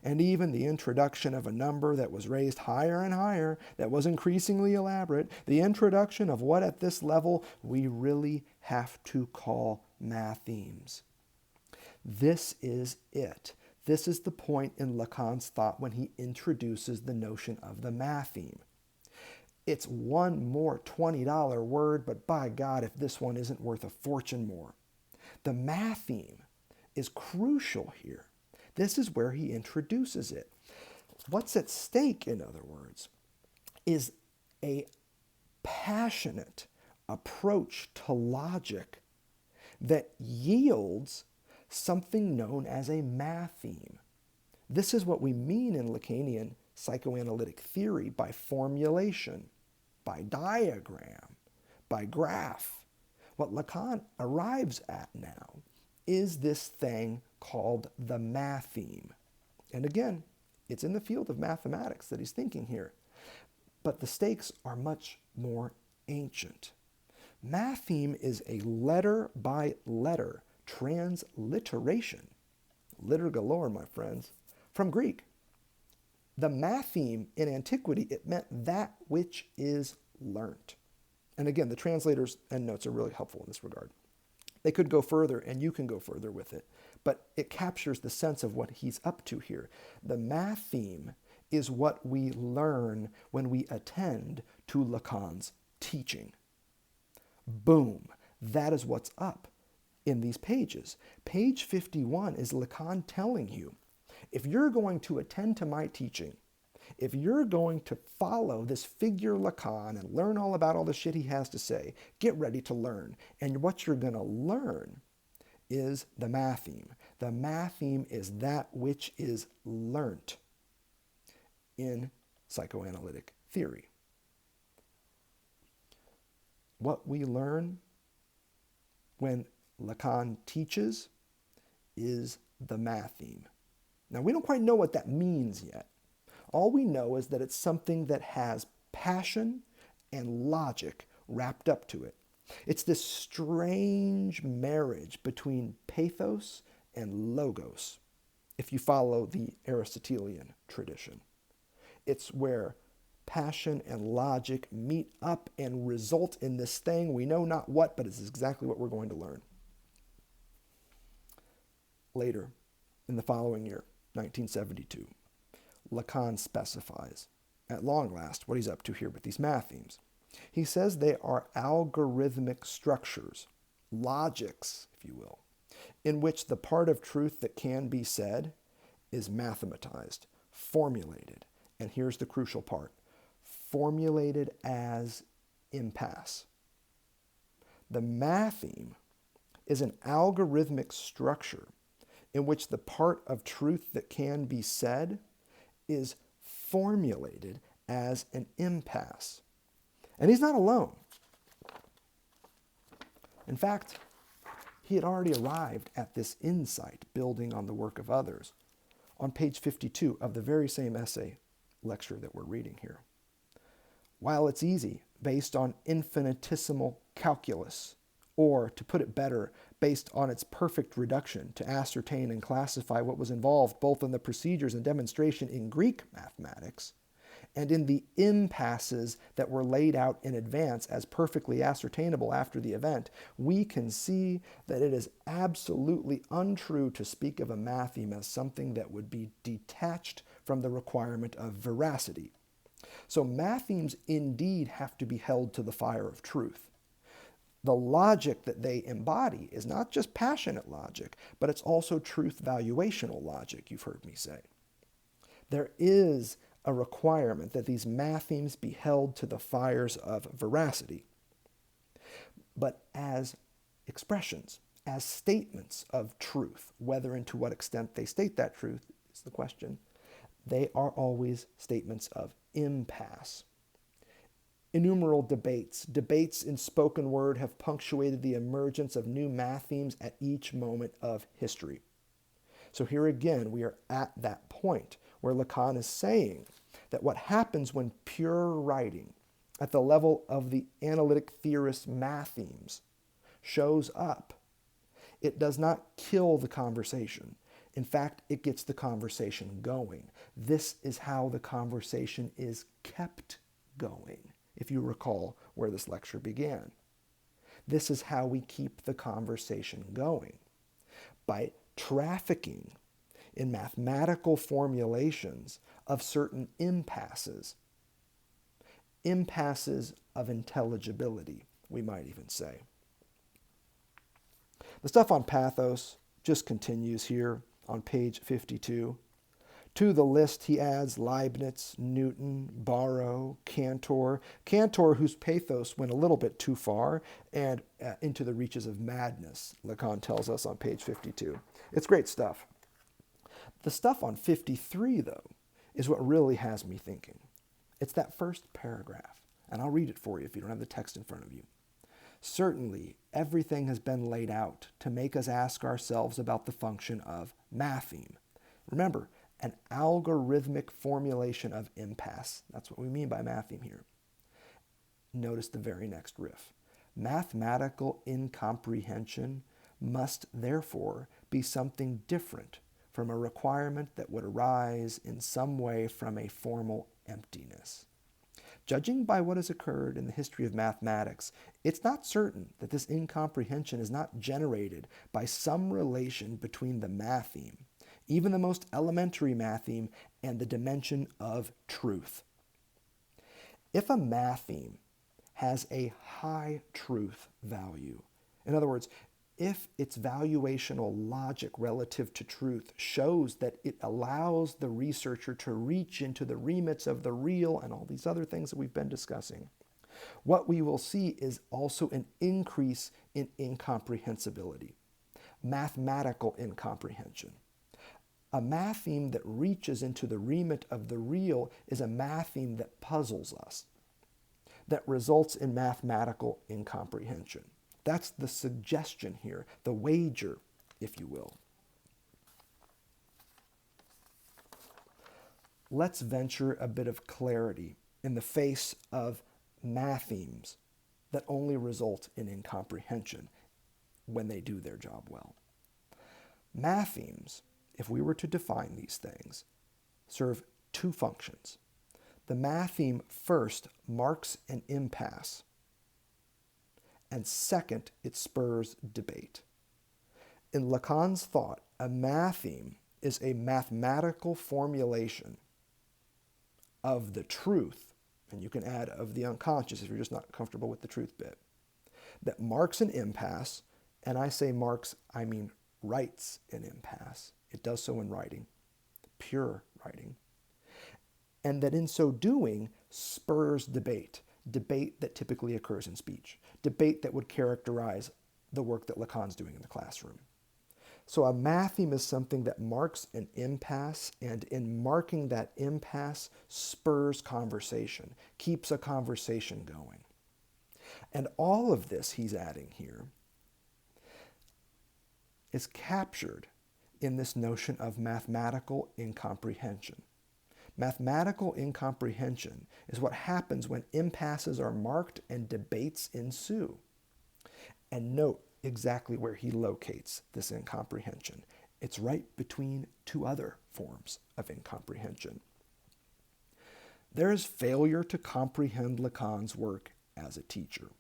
And even the introduction of a number that was raised higher and higher, that was increasingly elaborate, the introduction of what at this level we really have to call mathemes. This is it. This is the point in Lacan's thought when he introduces the notion of the matheme. It's one more $20 word, but by God, if this one isn't worth a fortune more. The matheme is crucial here. This is where he introduces it. What's at stake, in other words, is a passionate approach to logic that yields something known as a matheme. This is what we mean in Lacanian psychoanalytic theory by formulation, by diagram, by graph. What Lacan arrives at now is this thing called the matheme. And again, it's in the field of mathematics that he's thinking here. But the stakes are much more ancient. Matheme is a letter-by-letter transliteration, litter galore, my friends, from Greek. The matheme in antiquity, it meant that which is learnt. And again, the translators' endnotes are really helpful in this regard. They could go further, and you can go further with it, but it captures the sense of what he's up to here. The matheme is what we learn when we attend to Lacan's teaching. Boom, that is what's up in these pages. Page 51 is Lacan telling you, if you're going to attend to my teaching, if you're going to follow this figure Lacan and learn all about all the shit he has to say, get ready to learn. And what you're going to learn is the matheme. The matheme is that which is learnt in psychoanalytic theory. What we learn when Lacan teaches is the matheme. Now, we don't quite know what that means yet. All we know is that it's something that has passion and logic wrapped up to it. It's this strange marriage between pathos and logos, if you follow the Aristotelian tradition. It's where passion and logic meet up and result in this thing. We know not what, but it's exactly what we're going to learn. Later, in the following year, 1972, Lacan specifies, at long last, what he's up to here with these mathemes. He says they are algorithmic structures, logics, if you will, in which the part of truth that can be said is mathematized, formulated, and here's the crucial part, formulated as impasse. The matheme is an algorithmic structure in which the part of truth that can be said is formulated as an impasse. And he's not alone. In fact, he had already arrived at this insight, building on the work of others, on page 52 of the very same essay lecture that we're reading here. While it's easy, based on infinitesimal calculus, or, to put it better, based on its perfect reduction to ascertain and classify what was involved both in the procedures and demonstration in Greek mathematics, and in the impasses that were laid out in advance as perfectly ascertainable after the event, we can see that it is absolutely untrue to speak of a matheme as something that would be detached from the requirement of veracity. So mathemes indeed have to be held to the fire of truth. The logic that they embody is not just passionate logic, but it's also truth valuational logic, you've heard me say. There is a requirement that these mathemes be held to the fires of veracity, but as expressions, as statements of truth, whether and to what extent they state that truth is the question, they are always statements of impasse. Innumerable debates in spoken word have punctuated the emergence of new mathemes at each moment of history. So here again, we are at that point where Lacan is saying that what happens when pure writing at the level of the analytic theorist mathemes shows up, it does not kill the conversation. In fact, it gets the conversation going. This is how the conversation is kept going, if you recall where this lecture began. This is how we keep the conversation going, by trafficking in mathematical formulations of certain impasses of intelligibility, we might even say. The stuff on pathos just continues here on page 52. To the list, he adds Leibniz, Newton, Barrow, Cantor, whose pathos went a little bit too far and into the reaches of madness, Lacan tells us on page 52. It's great stuff. The stuff on 53, though, is what really has me thinking. It's that first paragraph, and I'll read it for you if you don't have the text in front of you. Certainly, everything has been laid out to make us ask ourselves about the function of matheme. Remember, an algorithmic formulation of impasse. That's what we mean by matheme here. Notice the very next riff. Mathematical incomprehension must therefore be something different from a requirement that would arise in some way from a formal emptiness. Judging by what has occurred in the history of mathematics, it's not certain that this incomprehension is not generated by some relation between the matheme, even the most elementary matheme, and the dimension of truth. If a matheme has a high truth value, in other words, if its valuational logic relative to truth shows that it allows the researcher to reach into the remits of the real and all these other things that we've been discussing, what we will see is also an increase in incomprehensibility, mathematical incomprehension. A matheme that reaches into the remit of the real is a matheme that puzzles us, that results in mathematical incomprehension. That's the suggestion here, the wager, if you will. Let's venture a bit of clarity in the face of mathemes that only result in incomprehension when they do their job well. Mathemes, if we were to define these things, serve two functions. The matheme first marks an impasse, and second, it spurs debate. In Lacan's thought, a matheme is a mathematical formulation of the truth, and you can add of the unconscious if you're just not comfortable with the truth bit, that marks an impasse, and I say marks, I mean writes an impasse. It does so in writing, pure writing, and that in so doing spurs debate that typically occurs in speech, debate that would characterize the work that Lacan's doing in the classroom. So a matheme is something that marks an impasse, and in marking that impasse spurs conversation, keeps a conversation going. And all of this he's adding here is captured in this notion of mathematical incomprehension. Mathematical incomprehension is what happens when impasses are marked and debates ensue. And note exactly where he locates this incomprehension. It's right between two other forms of incomprehension. There is failure to comprehend Lacan's work as a teacher.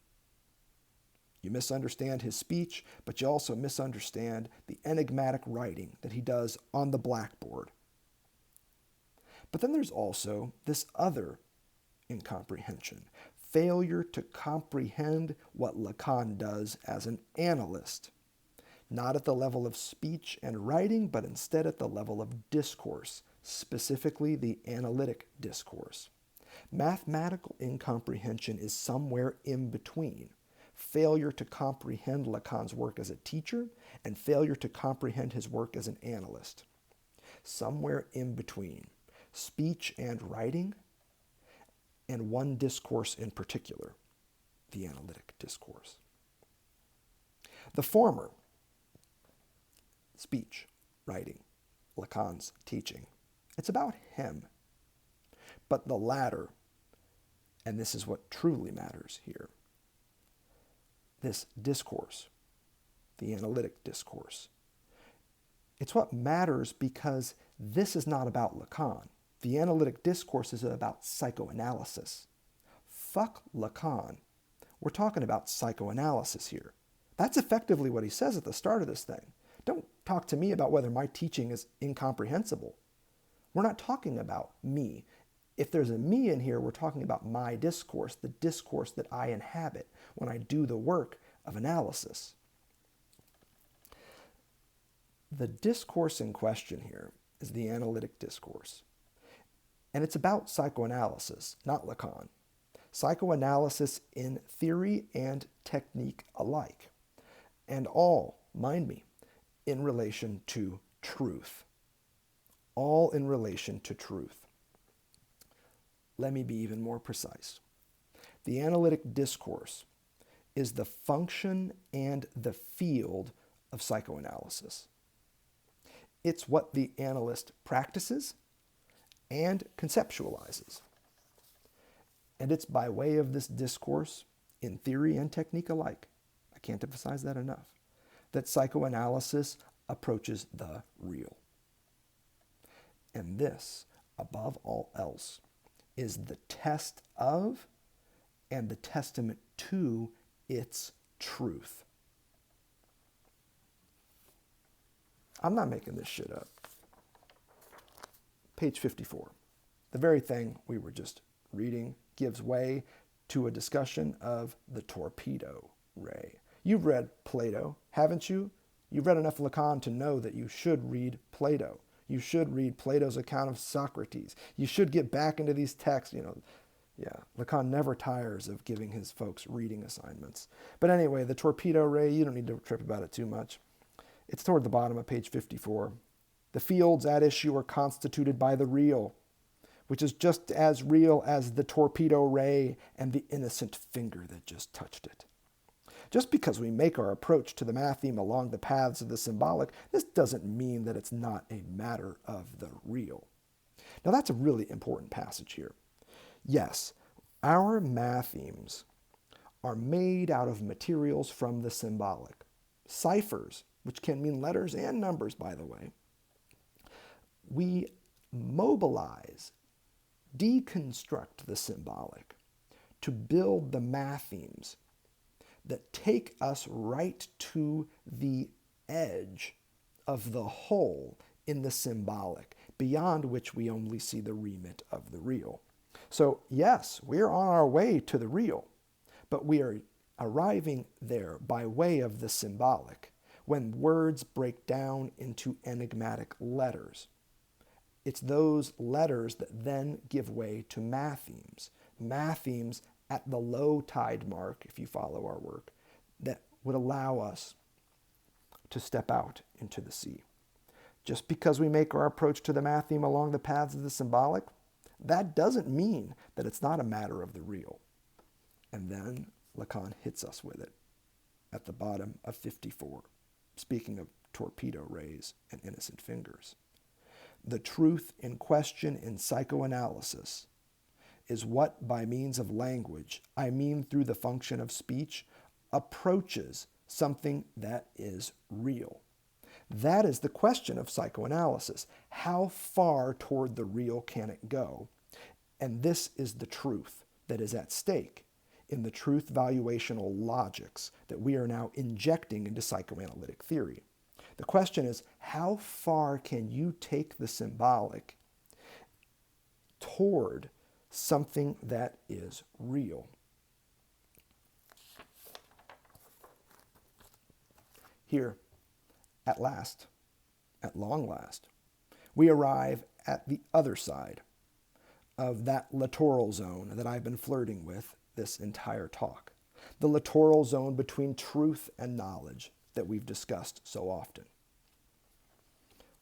You misunderstand his speech, but you also misunderstand the enigmatic writing that he does on the blackboard. But then there's also this other incomprehension, failure to comprehend what Lacan does as an analyst, not at the level of speech and writing, but instead at the level of discourse, specifically the analytic discourse. Mathematical incomprehension is somewhere in between failure to comprehend Lacan's work as a teacher and failure to comprehend his work as an analyst. Somewhere in between speech and writing, and one discourse in particular, the analytic discourse. The former, speech, writing, Lacan's teaching, it's about him. But the latter, and this is what truly matters here, this discourse, the analytic discourse, it's what matters because this is not about Lacan. The analytic discourse is about psychoanalysis. Fuck Lacan. We're talking about psychoanalysis here. That's effectively what he says at the start of this thing. Don't talk to me about whether my teaching is incomprehensible. We're not talking about me. If there's a me in here, we're talking about my discourse, the discourse that I inhabit when I do the work of analysis. The discourse in question here is the analytic discourse. And it's about psychoanalysis, not Lacan. Psychoanalysis in theory and technique alike. And all, mind me, in relation to truth. All in relation to truth. Let me be even more precise. The analytic discourse is the function and the field of psychoanalysis. It's what the analyst practices and conceptualizes. And it's by way of this discourse, in theory and technique alike, I can't emphasize that enough, that psychoanalysis approaches the real. And this, above all else, is the test of and the testament to its truth. I'm not making this shit up. Page 54. The very thing we were just reading gives way to a discussion of the torpedo ray. You've read Plato, haven't you? You've read enough Lacan to know that you should read Plato. You should read Plato's account of Socrates. You should get back into these texts. Lacan never tires of giving his folks reading assignments. But anyway, the torpedo ray, you don't need to trip about it too much. It's toward the bottom of page 54. The fields at issue are constituted by the real, which is just as real as the torpedo ray and the innocent finger that just touched it. Just because we make our approach to the matheme along the paths of the symbolic, this doesn't mean that it's not a matter of the real. Now that's a really important passage here. Yes, our mathemes are made out of materials from the symbolic. Ciphers, which can mean letters and numbers, by the way. We mobilize, deconstruct the symbolic to build the mathemes that take us right to the edge of the whole in the symbolic, beyond which we only see the remit of the real. So yes, we're on our way to the real, but we are arriving there by way of the symbolic, when words break down into enigmatic letters. It's those letters that then give way to mathemes. Mathemes at the low tide mark, if you follow our work, that would allow us to step out into the sea. Just because we make our approach to the matheme along the paths of the symbolic, that doesn't mean that it's not a matter of the real. And then Lacan hits us with it at the bottom of 54, speaking of torpedo rays and innocent fingers. The truth in question in psychoanalysis is what, by means of language, I mean through the function of speech, approaches something that is real. That is the question of psychoanalysis. How far toward the real can it go? And this is the truth that is at stake in the truth valuational logics that we are now injecting into psychoanalytic theory. The question is, how far can you take the symbolic toward something that is real? Here, at last, at long last, we arrive at the other side of that littoral zone that I've been flirting with this entire talk. The littoral zone between truth and knowledge that we've discussed so often.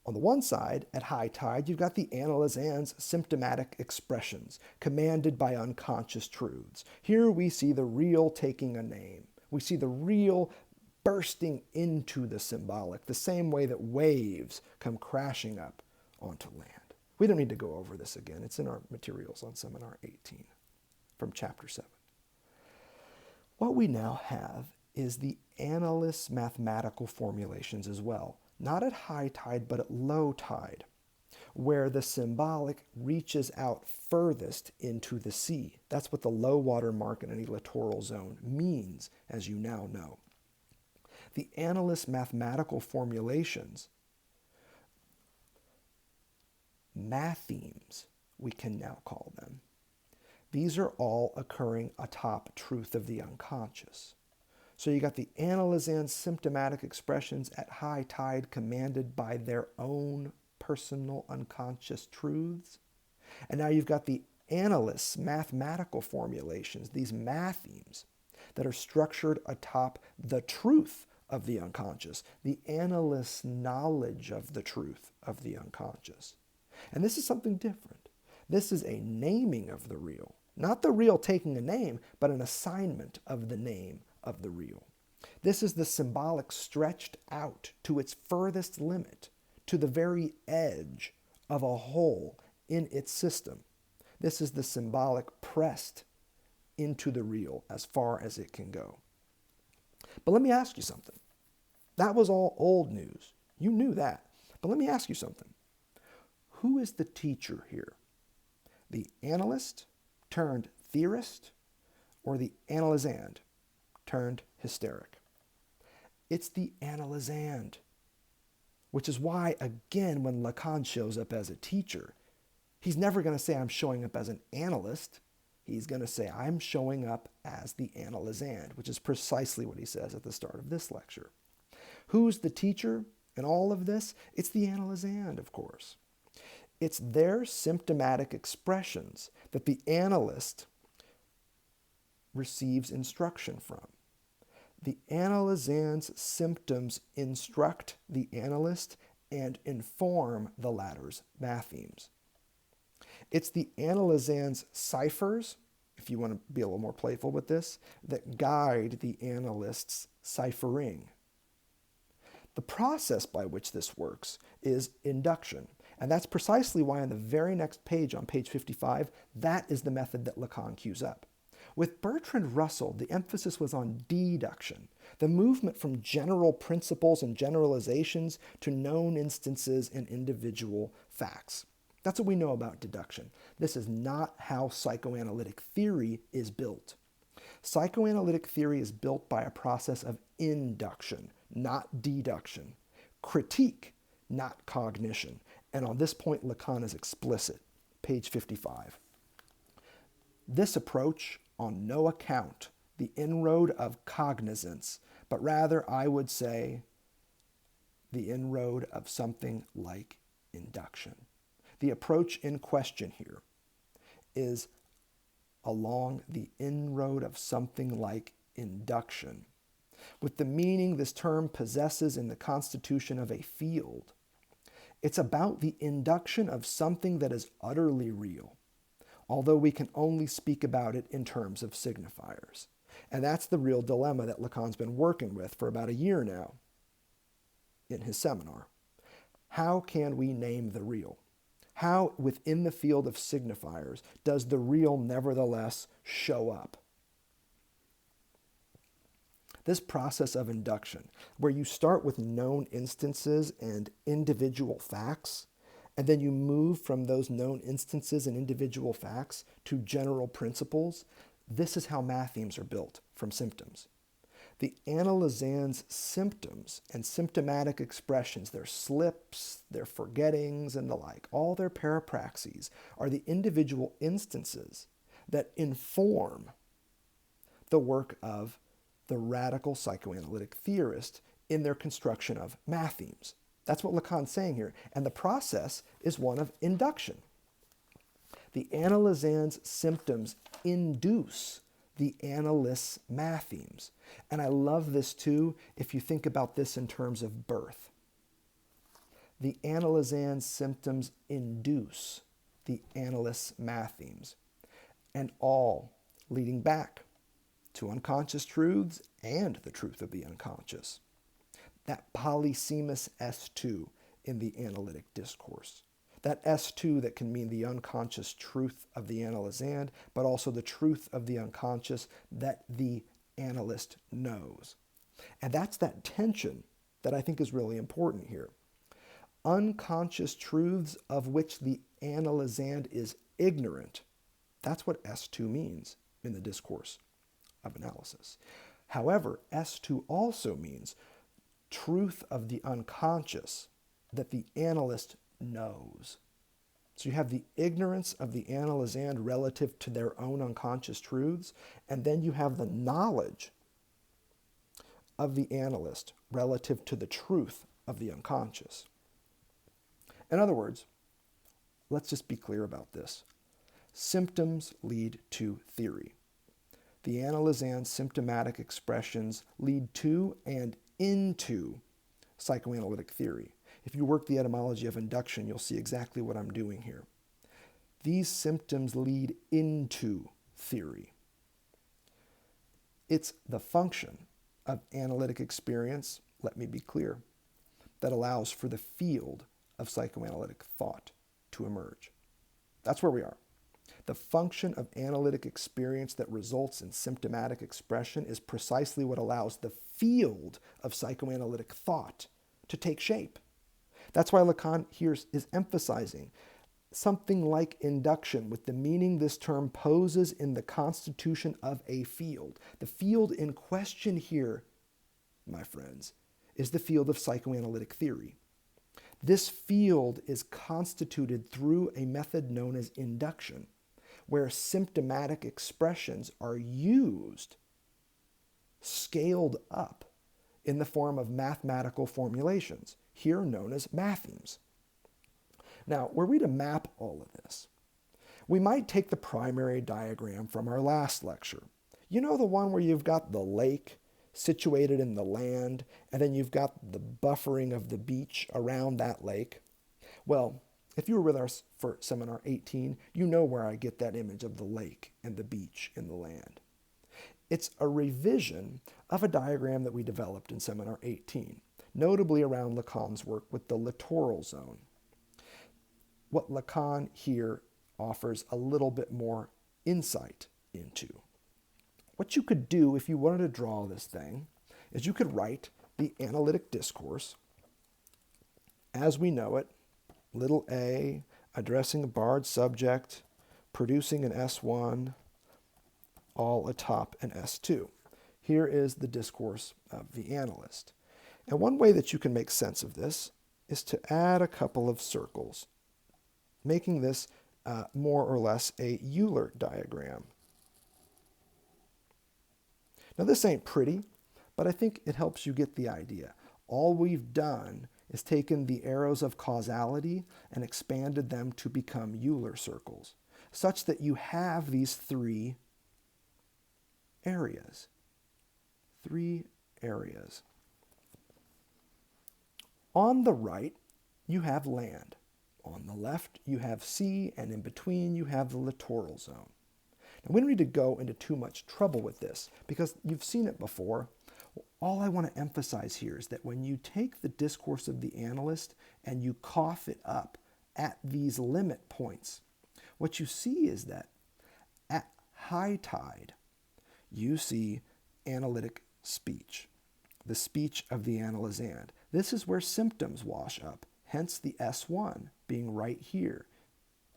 On the one side, at high tide, you've got the analysand's symptomatic expressions, commanded by unconscious truths. Here we see the real taking a name. We see the real bursting into the symbolic, the same way that waves come crashing up onto land. We don't need to go over this again. It's in our materials on Seminar 18 from Chapter 7. What we now have is the analyst's mathematical formulations as well, not at high tide, but at low tide, where the symbolic reaches out furthest into the sea. That's what the low water mark in any littoral zone means, as you now know. The analyst's mathematical formulations, mathemes, we can now call them. These are all occurring atop truth of the unconscious. So you got the analysand's symptomatic expressions at high tide commanded by their own impersonal unconscious truths. And now you've got the analyst's mathematical formulations, these mathemes that are structured atop the truth of the unconscious, the analyst's knowledge of the truth of the unconscious. And this is something different. This is a naming of the real. Not the real taking a name, but an assignment of the name of the real. This is the symbolic stretched out to its furthest limit, to the very edge of a whole in its system. This is the symbolic pressed into the real as far as it can go. But let me ask you something. That was all old news. You knew that. But let me ask you something. Who is the teacher here? The analyst turned theorist, or the analysand turned hysteric? It's the analysand, which is why, again, when Lacan shows up as a teacher, he's never going to say, I'm showing up as an analyst. He's going to say, I'm showing up as the analysand, which is precisely what he says at the start of this lecture. Who's the teacher in all of this? It's the analysand, of course. It's their symptomatic expressions that the analyst receives instruction from. The analysand's symptoms instruct the analyst and inform the latter's mathemes. It's the analysand's ciphers, if you want to be a little more playful with this, that guide the analyst's ciphering. The process by which this works is induction. And that's precisely why on the very next page, on page 55, that is the method that Lacan cues up. With Bertrand Russell, the emphasis was on deduction, the movement from general principles and generalizations to known instances and individual facts. That's what we know about deduction. This is not how psychoanalytic theory is built. Psychoanalytic theory is built by a process of induction, not deduction. Critique, not cognition. And on this point, Lacan is explicit. Page 55. This approach, on no account, the inroad of cognizance, but rather, I would say, the inroad of something like induction. The approach in question here is along the inroad of something like induction, with the meaning this term possesses in the constitution of a field. It's about the induction of something that is utterly real, although we can only speak about it in terms of signifiers. And that's the real dilemma that Lacan's been working with for about a year now in his seminar. How can we name the real? How, within the field of signifiers, does the real nevertheless show up? This process of induction, where you start with known instances and individual facts, and then you move from those known instances and individual facts to general principles, this is how mathemes are built from symptoms. The analysand's symptoms and symptomatic expressions, their slips, their forgettings, and the like, all their parapraxes, are the individual instances that inform the work of the radical psychoanalytic theorist in their construction of mathemes. That's what Lacan's saying here. And the process is one of induction. The analysand's symptoms induce the analyst's mathemes. And I love this too if you think about this in terms of birth. The analysand's symptoms induce the analyst's mathemes, and all leading back to unconscious truths and the truth of the unconscious. That polysemous S2 in the analytic discourse. That S2 that can mean the unconscious truth of the analysand, but also the truth of the unconscious that the analyst knows. And that's that tension that I think is really important here. Unconscious truths of which the analysand is ignorant. That's what S2 means in the discourse of analysis. However, S2 also means truth of the unconscious that the analyst knows. So you have the ignorance of the analysand relative to their own unconscious truths, and then you have the knowledge of the analyst relative to the truth of the unconscious. In other words, let's just be clear about this. Symptoms lead to theory. The analysand's symptomatic expressions lead to and into psychoanalytic theory. If you work the etymology of induction, you'll see exactly what I'm doing here. These symptoms lead into theory. It's the function of analytic experience, let me be clear, that allows for the field of psychoanalytic thought to emerge. That's where we are. The function of analytic experience that results in symptomatic expression is precisely what allows the field of psychoanalytic thought to take shape. That's why Lacan here is emphasizing something like induction with the meaning this term poses in the constitution of a field. The field in question here, my friends, is the field of psychoanalytic theory. This field is constituted through a method known as induction, where symptomatic expressions are used, scaled up, in the form of mathematical formulations, here known as mathemes. Now, were we to map all of this, we might take the primary diagram from our last lecture. You know, the one where you've got the lake situated in the land, and then you've got the buffering of the beach around that lake? Well, if you were with us for seminar 18, you know where I get that image of the lake and the beach in the land. It's a revision of a diagram that we developed in seminar 18, notably around Lacan's work with the littoral zone. What Lacan here offers a little bit more insight into. What you could do if you wanted to draw this thing is you could write the analytic discourse as we know it, little a, addressing a barred subject, producing an S1, all atop an S2. Here is the discourse of the analyst. And one way that you can make sense of this is to add a couple of circles, making this more or less a Euler diagram. Now this ain't pretty, but I think it helps you get the idea. All we've done is taken the arrows of causality and expanded them to become Euler circles, such that you have these three areas. On the right, you have land. On the left, you have sea, and in between, you have the littoral zone. Now, we don't need to go into too much trouble with this, because you've seen it before. All I want to emphasize here is that when you take the discourse of the analyst and you cough it up at these limit points, what you see is that at high tide, you see analytic speech, the speech of the analysand. This is where symptoms wash up, hence the S1 being right here,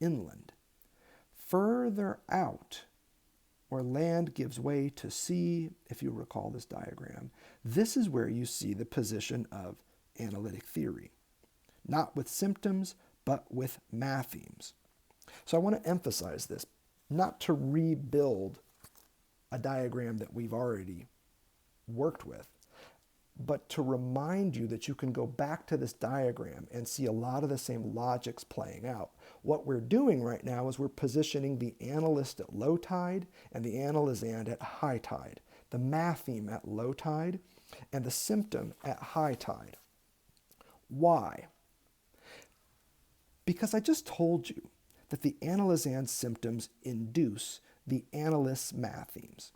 inland. Further out, where land gives way to sea, if you recall this diagram, this is where you see the position of analytic theory. Not with symptoms, but with mathemes. So I want to emphasize this, not to rebuild a diagram that we've already worked with, but to remind you that you can go back to this diagram and see a lot of the same logics playing out. What we're doing right now is we're positioning the analyst at low tide and the analysand at high tide, the matheme at low tide and the symptom at high tide. Why? Because I just told you that the analysand symptoms induce the analyst's mathemes.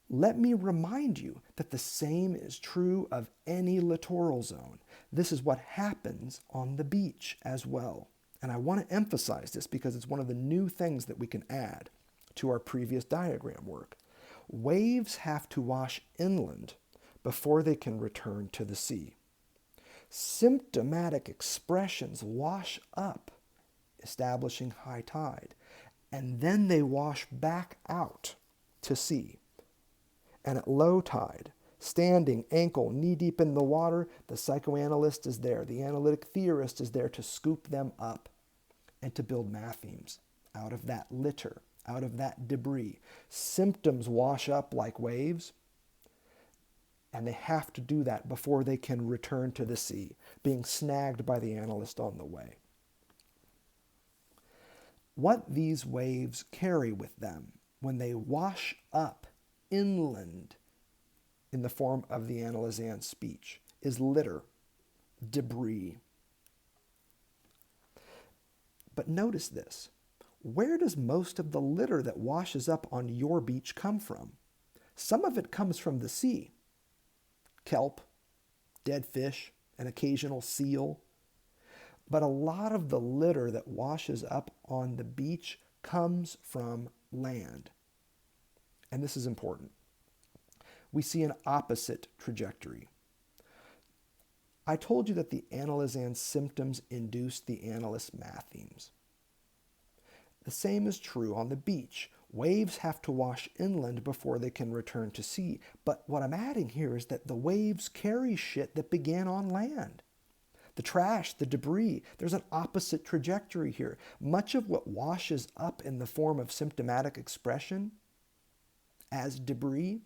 Let me remind you that the same is true of any littoral zone. This is what happens on the beach as well. And I want to emphasize this because it's one of the new things that we can add to our previous diagram work. Waves have to wash inland before they can return to the sea. Symptomatic expressions wash up, establishing high tide, and then they wash back out to sea. And at low tide, standing ankle knee-deep in the water, the psychoanalyst is there. The analytic theorist is there to scoop them up and to build mathemes out of that litter, out of that debris. Symptoms wash up like waves, and they have to do that before they can return to the sea, being snagged by the analyst on the way. what these waves carry with them when they wash up inland in the form of the analysand's speech is litter, debris. But notice this. Where does most of the litter that washes up on your beach come from? Some of it comes from the sea. Kelp, dead fish, an occasional seal. But a lot of the litter that washes up on the beach comes from land. And this is important. We see an opposite trajectory. I told you that the analysand's symptoms induce the analyst's mathemes. The same is true on the beach. Waves have to wash inland before they can return to sea. But what I'm adding here is that the waves carry shit that began on land. The trash, the debris, there's an opposite trajectory here. Much of what washes up in the form of symptomatic expression as debris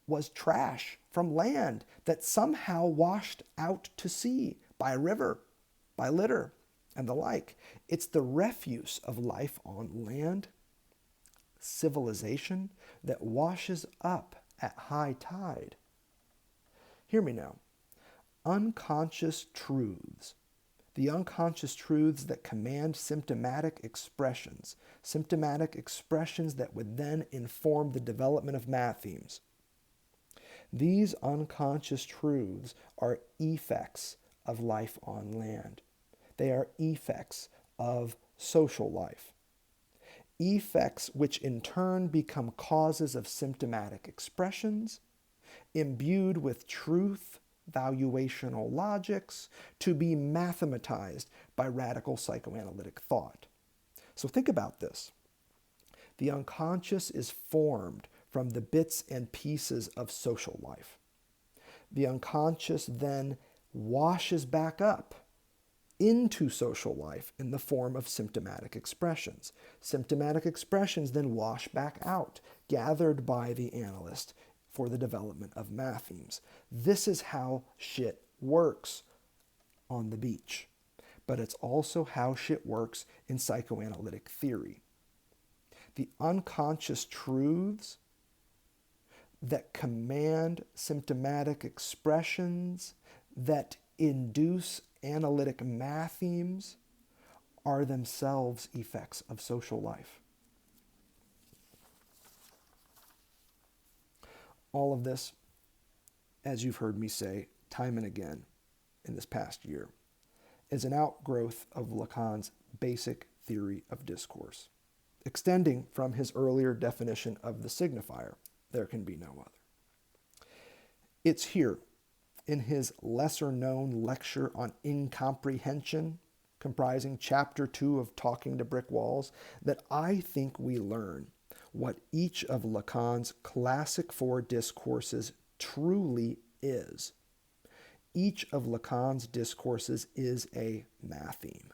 was trash from land that somehow washed out to sea by a river, by litter, and the like. It's the refuse of life on land, civilization, that washes up at high tide. Hear me now. Unconscious truths, the unconscious truths that command symptomatic expressions that would then inform the development of mathemes. These unconscious truths are effects of life on land. They are effects of social life. Effects which in turn become causes of symptomatic expressions, imbued with truth, valuational logics, to be mathematized by radical psychoanalytic thought. So think about this. The unconscious is formed from the bits and pieces of social life. The unconscious then washes back up into social life in the form of symptomatic expressions. Symptomatic expressions then wash back out, gathered by the analyst for the development of mathemes. This is how shit works on the beach. But it's also how shit works in psychoanalytic theory. The unconscious truths that command symptomatic expressions, that induce analytic mathemes, are themselves effects of social life. All of this, as you've heard me say time and again in this past year, is an outgrowth of Lacan's basic theory of discourse, extending from his earlier definition of the signifier, there can be no other. It's here, in his lesser-known lecture on incomprehension, comprising Chapter 2 of Talking to Brick Walls, that I think we learn what each of Lacan's classic four discourses truly is. Each of Lacan's discourses is a matheme.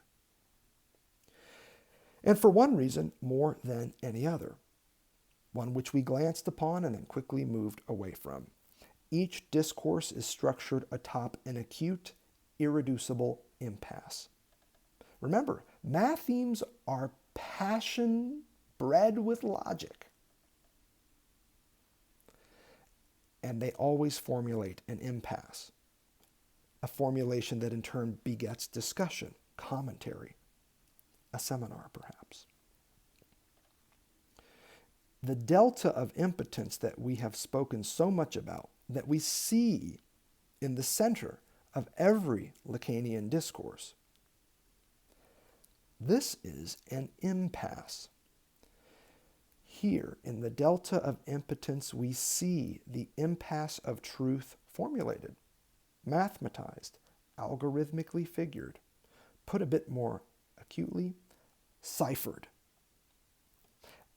And for one reason more than any other, one which we glanced upon and then quickly moved away from. Each discourse is structured atop an acute, irreducible impasse. Remember, mathemes are passion bred with logic. And they always formulate an impasse, a formulation that in turn begets discussion, commentary, a seminar perhaps. The delta of impotence that we have spoken so much about, that we see in the center of every Lacanian discourse, this is an impasse. Here, in the delta of impotence, we see the impasse of truth formulated, mathematized, algorithmically figured, put a bit more acutely, ciphered.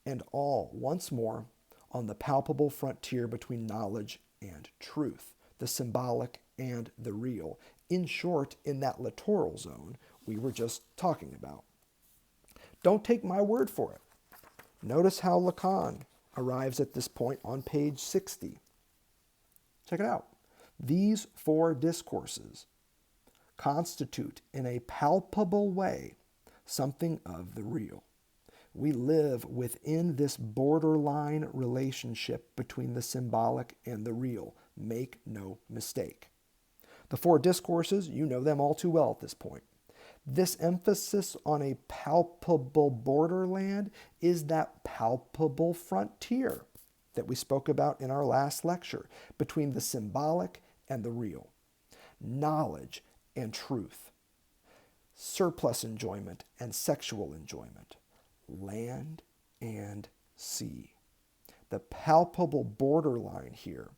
And all, once more, on the palpable frontier between knowledge and truth, the symbolic and the real. In short, in that littoral zone we were just talking about. Don't take my word for it. Notice how Lacan arrives at this point on page 60. Check it out. These four discourses constitute in a palpable way something of the real. We live within this borderline relationship between the symbolic and the real. Make no mistake. The four discourses, you know them all too well at this point. This emphasis on a palpable borderland is that palpable frontier that we spoke about in our last lecture between the symbolic and the real. Knowledge and truth. Surplus enjoyment and sexual enjoyment. Land and sea. The palpable borderline here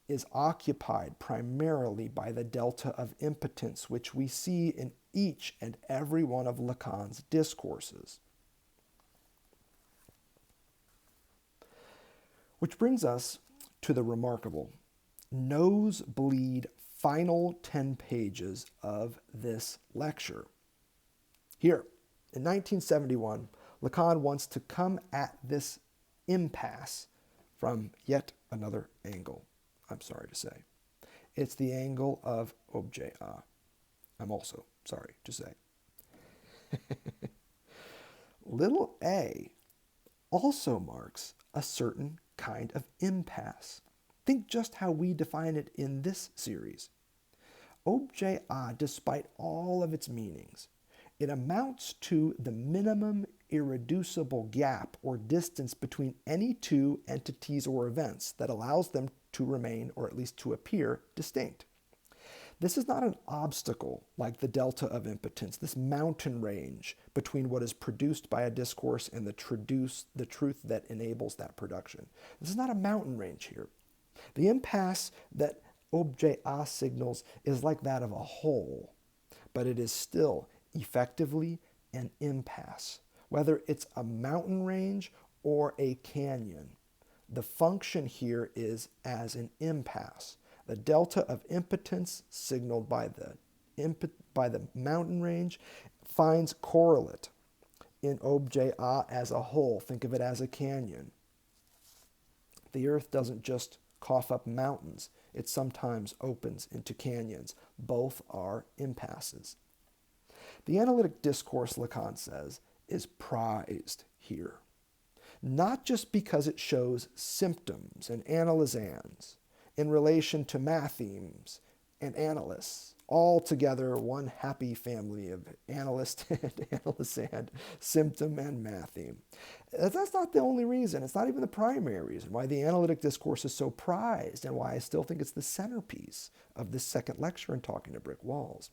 is occupied primarily by the delta of impotence, which we see in each and every one of Lacan's discourses. Which brings us to the remarkable, nosebleed final 10 pages of this lecture. Here, in 1971, Lacan wants to come at this impasse from yet another angle. I'm sorry to say. It's the angle of objet A. I'm also sorry to say. Little a also marks a certain kind of impasse. Think just how we define it in this series. Objet A, despite all of its meanings, it amounts to the minimum irreducible gap or distance between any two entities or events that allows them to remain, or at least to appear, distinct. This is not an obstacle like the delta of impotence, this mountain range between what is produced by a discourse and the truth that enables that production. This is not a mountain range here. The impasse that objet A signals is like that of a hole, but it is still effectively an impasse, whether it's a mountain range or a canyon. The function here is as an impasse. The delta of impotence signaled by the mountain range finds correlate in objet A as a whole. Think of it as a canyon. The earth doesn't just cough up mountains. It sometimes opens into canyons. Both are impasses. The analytic discourse, Lacan says, is prized here. Not just because it shows symptoms and analysans in relation to mathemes and analysts, all together one happy family of analyst and analysand, symptom and matheme. That's not the only reason. It's not even the primary reason why the analytic discourse is so prized and why I still think it's the centerpiece of this second lecture in Talking to Brick Walls.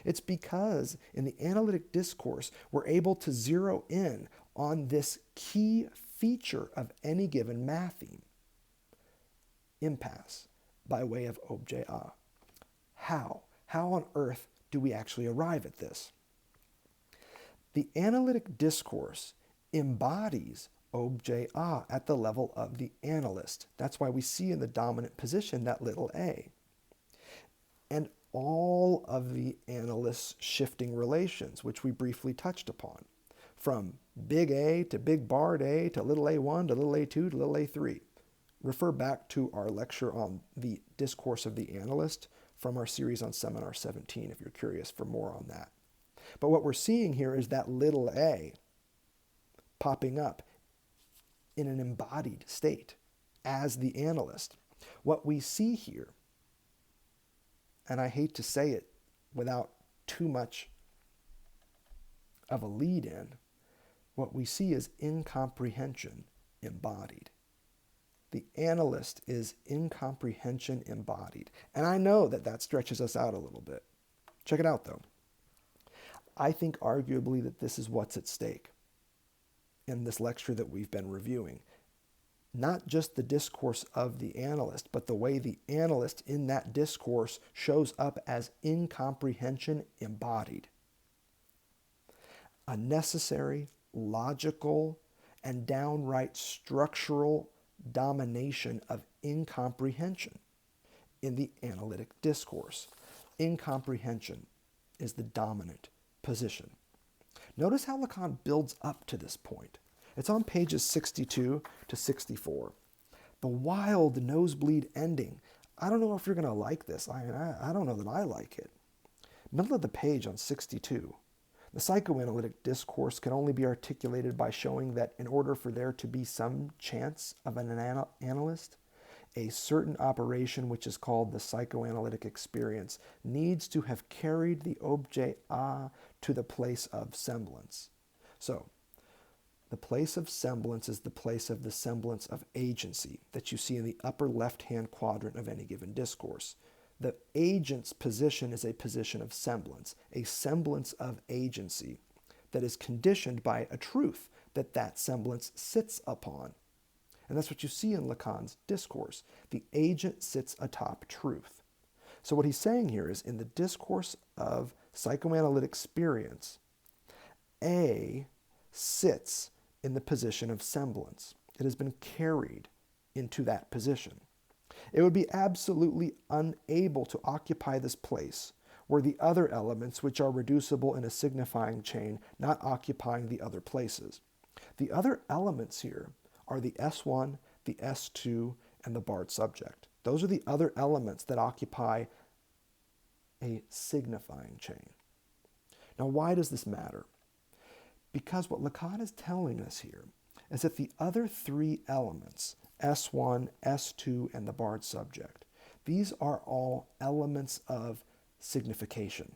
It's because in the analytic discourse, we're able to zero in on this key feature of any given matheme, impasse, by way of objet A. How? How on earth do we actually arrive at this? The analytic discourse embodies objet A at the level of the analyst. That's why we see in the dominant position that little a. And all of the analyst's shifting relations, which we briefly touched upon, from big A to big barred A to little a1 to little a2 to little a3. Refer back to our lecture on the discourse of the analyst from our series on Seminar 17 if you're curious for more on that. But what we're seeing here is that little a popping up in an embodied state as the analyst. What we see here, and I hate to say it without too much of a lead-in, what we see is incomprehension embodied. The analyst is incomprehension embodied. And I know that that stretches us out a little bit. Check it out, though. I think arguably that this is what's at stake in this lecture that we've been reviewing. Not just the discourse of the analyst, but the way the analyst in that discourse shows up as incomprehension embodied. A necessary, logical, and downright structural domination of incomprehension in the analytic discourse. Incomprehension is the dominant position. Notice how Lacan builds up to this point. It's on pages 62 to 64. The wild nosebleed ending. I don't know if you're going to like this. I don't know that I like it. Middle of the page on 62. The psychoanalytic discourse can only be articulated by showing that in order for there to be some chance of an analyst, a certain operation which is called the psychoanalytic experience needs to have carried the objet A to the place of semblance. So, the place of semblance is the place of the semblance of agency that you see in the upper left-hand quadrant of any given discourse. The agent's position is a position of semblance of agency that is conditioned by a truth that that semblance sits upon. And that's what you see in Lacan's discourse. The agent sits atop truth. So what he's saying here is in the discourse of psychoanalytic experience, A sits in the position of semblance. It has been carried into that position. It would be absolutely unable to occupy this place were the other elements which are reducible in a signifying chain not occupying the other places. The other elements here are the S1, the S2, and the barred subject. Those are the other elements that occupy a signifying chain. Now, why does this matter? Because what Lacan is telling us here is that the other three elements, S1, S2, and the barred subject, these are all elements of signification.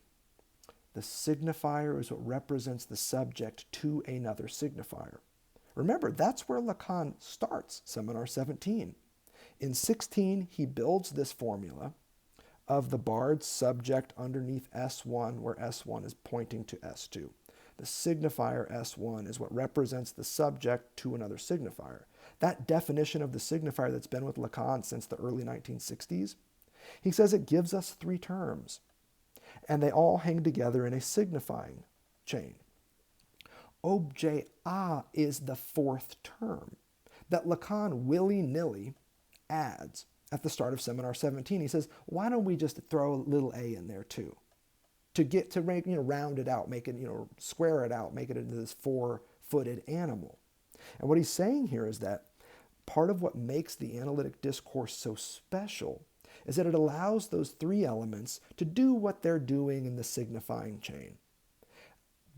The signifier is what represents the subject to another signifier. Remember, that's where Lacan starts, Seminar 17. In 16, he builds this formula of the barred subject underneath S1, where S1 is pointing to S2. The signifier S1 is what represents the subject to another signifier. That definition of the signifier that's been with Lacan since the early 1960s, he says it gives us three terms, and they all hang together in a signifying chain. Objet A is the fourth term that Lacan willy-nilly adds at the start of Seminar 17. He says, why don't we just throw a little a in there too? To make, round it out, make it, square it out, make it into this four-footed animal. And what he's saying here is that part of what makes the analytic discourse so special is that it allows those three elements to do what they're doing in the signifying chain.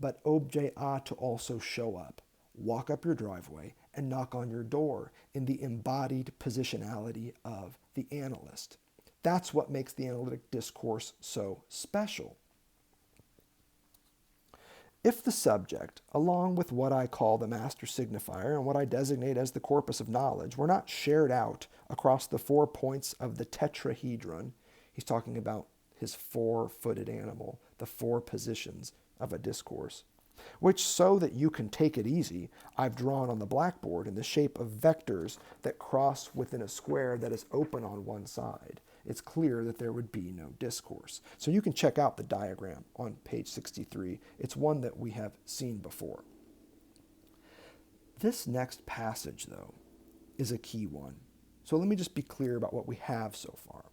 But objet A to also show up, walk up your driveway, and knock on your door in the embodied positionality of the analyst. That's what makes the analytic discourse so special. If the subject, along with what I call the master signifier and what I designate as the corpus of knowledge, were not shared out across the 4 points of the tetrahedron, he's talking about his four-footed animal, the four positions of a discourse, which, so that you can take it easy, I've drawn on the blackboard in the shape of vectors that cross within a square that is open on one side. It's clear that there would be no discourse. So you can check out the diagram on page 63. It's one that we have seen before. This next passage, though, is a key one. So let me just be clear about what we have so far.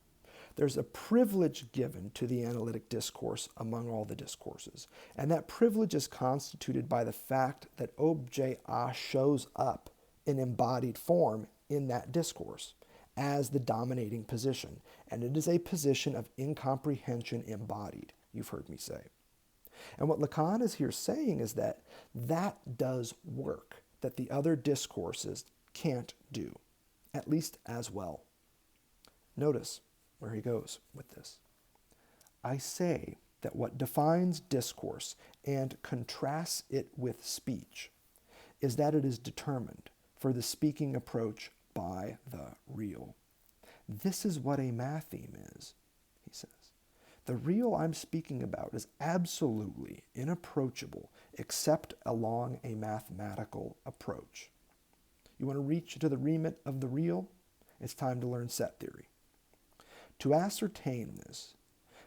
There's a privilege given to the analytic discourse among all the discourses, and that privilege is constituted by the fact that objet A shows up in embodied form in that discourse as the dominating position, and it is a position of incomprehension embodied, you've heard me say. And what Lacan is here saying is that that does work that the other discourses can't do, at least as well. Notice where he goes with this. I say that what defines discourse and contrasts it with speech is that it is determined for the speaking approach by the real. This is what a matheme is, he says. The real I'm speaking about is absolutely inapproachable except along a mathematical approach. You want to reach to the remit of the real? It's time to learn set theory. To ascertain this,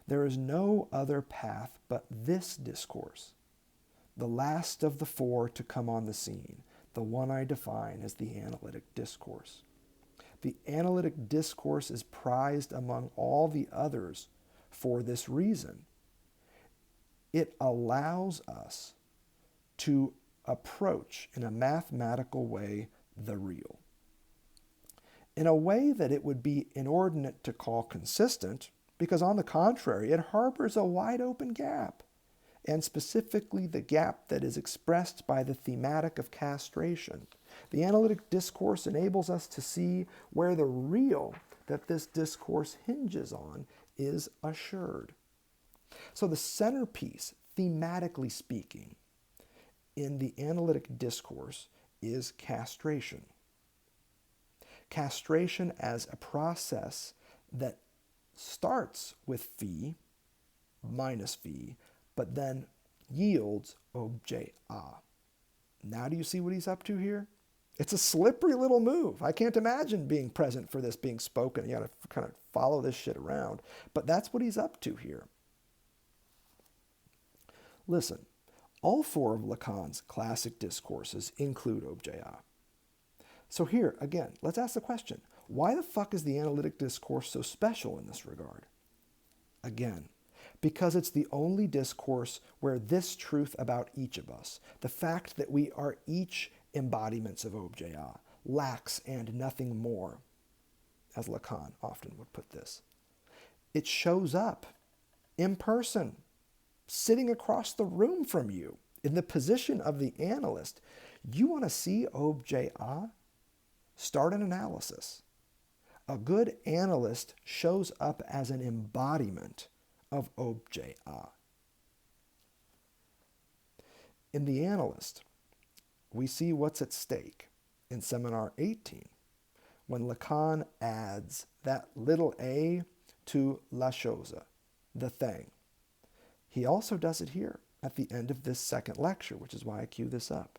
there is no other path but this discourse, the last of the four to come on the scene, the one I define as the analytic discourse. The analytic discourse is prized among all the others for this reason. It allows us to approach in a mathematical way the real, in a way that it would be inordinate to call consistent, because on the contrary, it harbors a wide open gap. and specifically the gap that is expressed by the thematic of castration. The analytic discourse enables us to see where the real that this discourse hinges on is assured. So the centerpiece, thematically speaking, in the analytic discourse is castration. Castration as a process that starts with phi, minus phi, but then yields objet A. Now do you see what he's up to here? It's a slippery little move. I can't imagine being present for this being spoken. You got to kind of follow this shit around. But that's what he's up to here. Listen, all four of Lacan's classic discourses include objet A. So here, again, let's ask the question, why the fuck is the analytic discourse so special in this regard? Again, because it's the only discourse where this truth about each of us, the fact that we are each embodiments of objet A, lacks and nothing more, as Lacan often would put this. It shows up in person, sitting across the room from you, in the position of the analyst. You want to see objet A? Start an analysis. A good analyst shows up as an embodiment of objet A. In the analyst, we see what's at stake in Seminar 18 when Lacan adds that little a to la chose, the thing. He also does it here at the end of this second lecture, which is why I cue this up.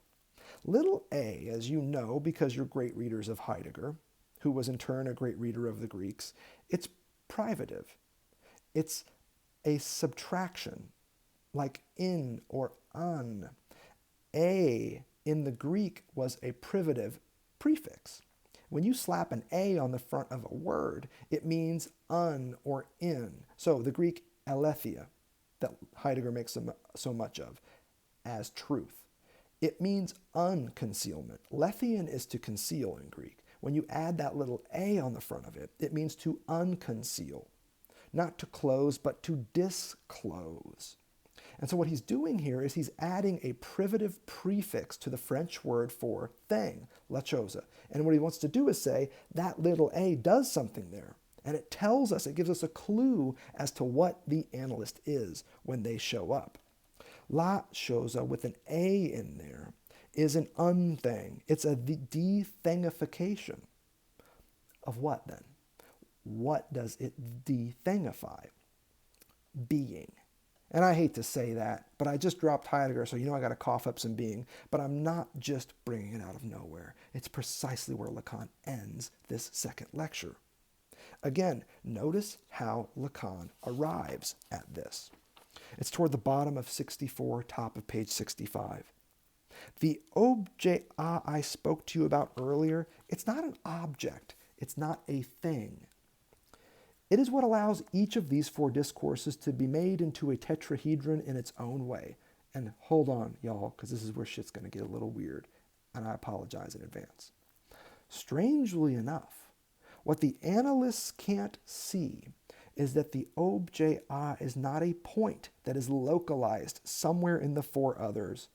Little a, as you know, because you're great readers of Heidegger, who was in turn a great reader of the Greeks, it's privative. It's a subtraction, like in or un. A in the Greek was a privative prefix. When you slap an a on the front of a word, it means un or in. So the Greek aletheia, that Heidegger makes so much of, as truth. It means unconcealment. Lethian is to conceal in Greek. When you add that little a on the front of it, it means to unconceal. Not to close, but to disclose. And so what he's doing here is he's adding a privative prefix to the French word for thing, la chose. And what he wants to do is say that little a does something there. And it tells us, it gives us a clue as to what the analyst is when they show up. La chose with an a in there is an unthing. It's a dethingification. Of what then? What does it dethingify? Being. And I hate to say that, but I just dropped Heidegger, so you know I got to cough up some being. But I'm not just bringing it out of nowhere. It's precisely where Lacan ends this second lecture. Again, notice how Lacan arrives at this. It's toward the bottom of 64, top of page 65. The objet A I spoke to you about earlier, it's not an object. It's not a thing. It is what allows each of these four discourses to be made into a tetrahedron in its own way. And hold on, y'all, because this is where shit's going to get a little weird, and I apologize in advance. Strangely enough, what the analysts can't see is that the objet A is not a point that is localized somewhere in the four others,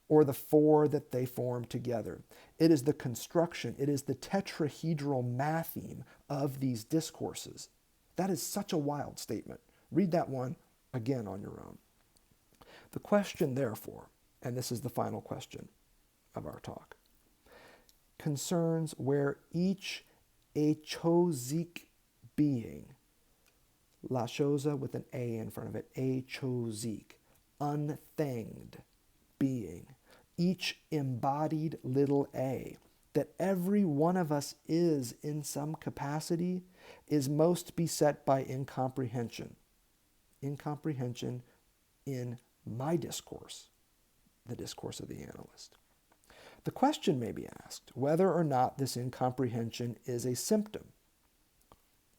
or the four that they form together. It is the construction, it is the tetrahedral matheme of these discourses. That is such a wild statement. Read that one again on your own. The question, therefore, and this is the final question of our talk, concerns where each achosic being, la chose with an a in front of it, achosic, unthinged being, each embodied little a, that every one of us is in some capacity, is most beset by incomprehension. Incomprehension in my discourse, the discourse of the analyst. The question may be asked whether or not this incomprehension is a symptom,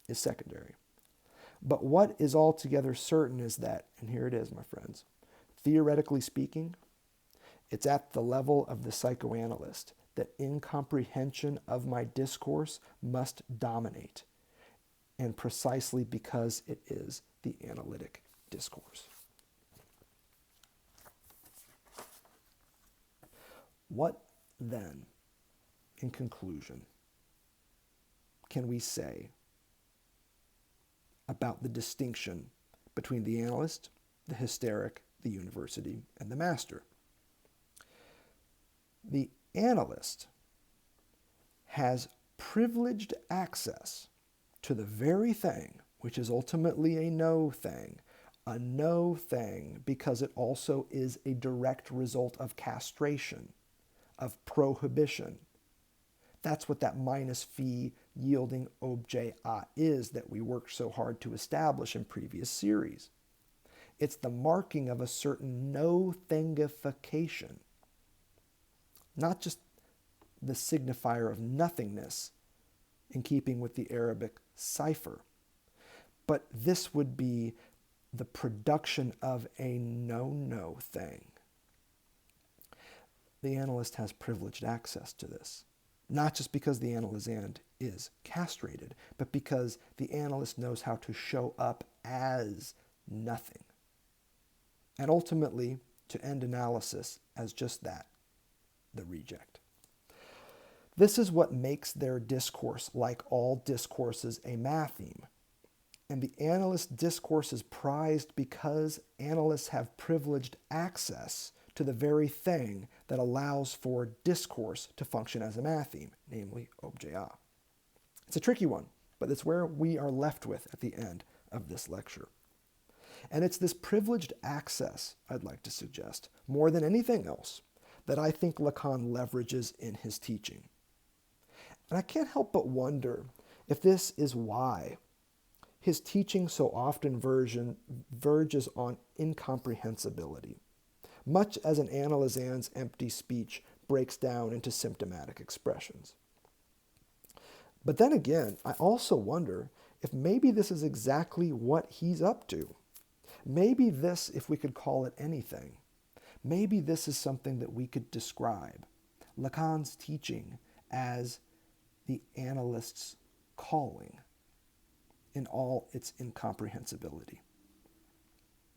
is secondary. But what is altogether certain is that, and here it is, my friends, theoretically speaking, it's at the level of the psychoanalyst that incomprehension of my discourse must dominate, and precisely because it is the analytic discourse. What then, in conclusion, can we say about the distinction between the analyst, the hysteric, the university, and the master? The analyst has privileged access to the very thing which is ultimately a no thing because it also is a direct result of castration, of prohibition. That's what that minus phi yielding objet A is that we worked so hard to establish in previous series. It's the marking of a certain no-thingification, not just the signifier of nothingness in keeping with the Arabic cipher, but this would be the production of a no thing. The analyst has privileged access to this, not just because the analysand is castrated, but because the analyst knows how to show up as nothing, and ultimately to end analysis as just that, the reject. This is what makes their discourse, like all discourses, a matheme. And the analyst discourse is prized because analysts have privileged access to the very thing that allows for discourse to function as a matheme, namely objet A. It's a tricky one, but it's where we are left with at the end of this lecture. And it's this privileged access, I'd like to suggest, more than anything else, that I think Lacan leverages in his teaching. And I can't help but wonder if this is why his teaching so often verges on incomprehensibility, much as an analysand's empty speech breaks down into symptomatic expressions. But then again, I also wonder if maybe this is exactly what he's up to. Maybe this, if we could call it anything, maybe this is something that we could describe Lacan's teaching as the analyst's calling in all its incomprehensibility.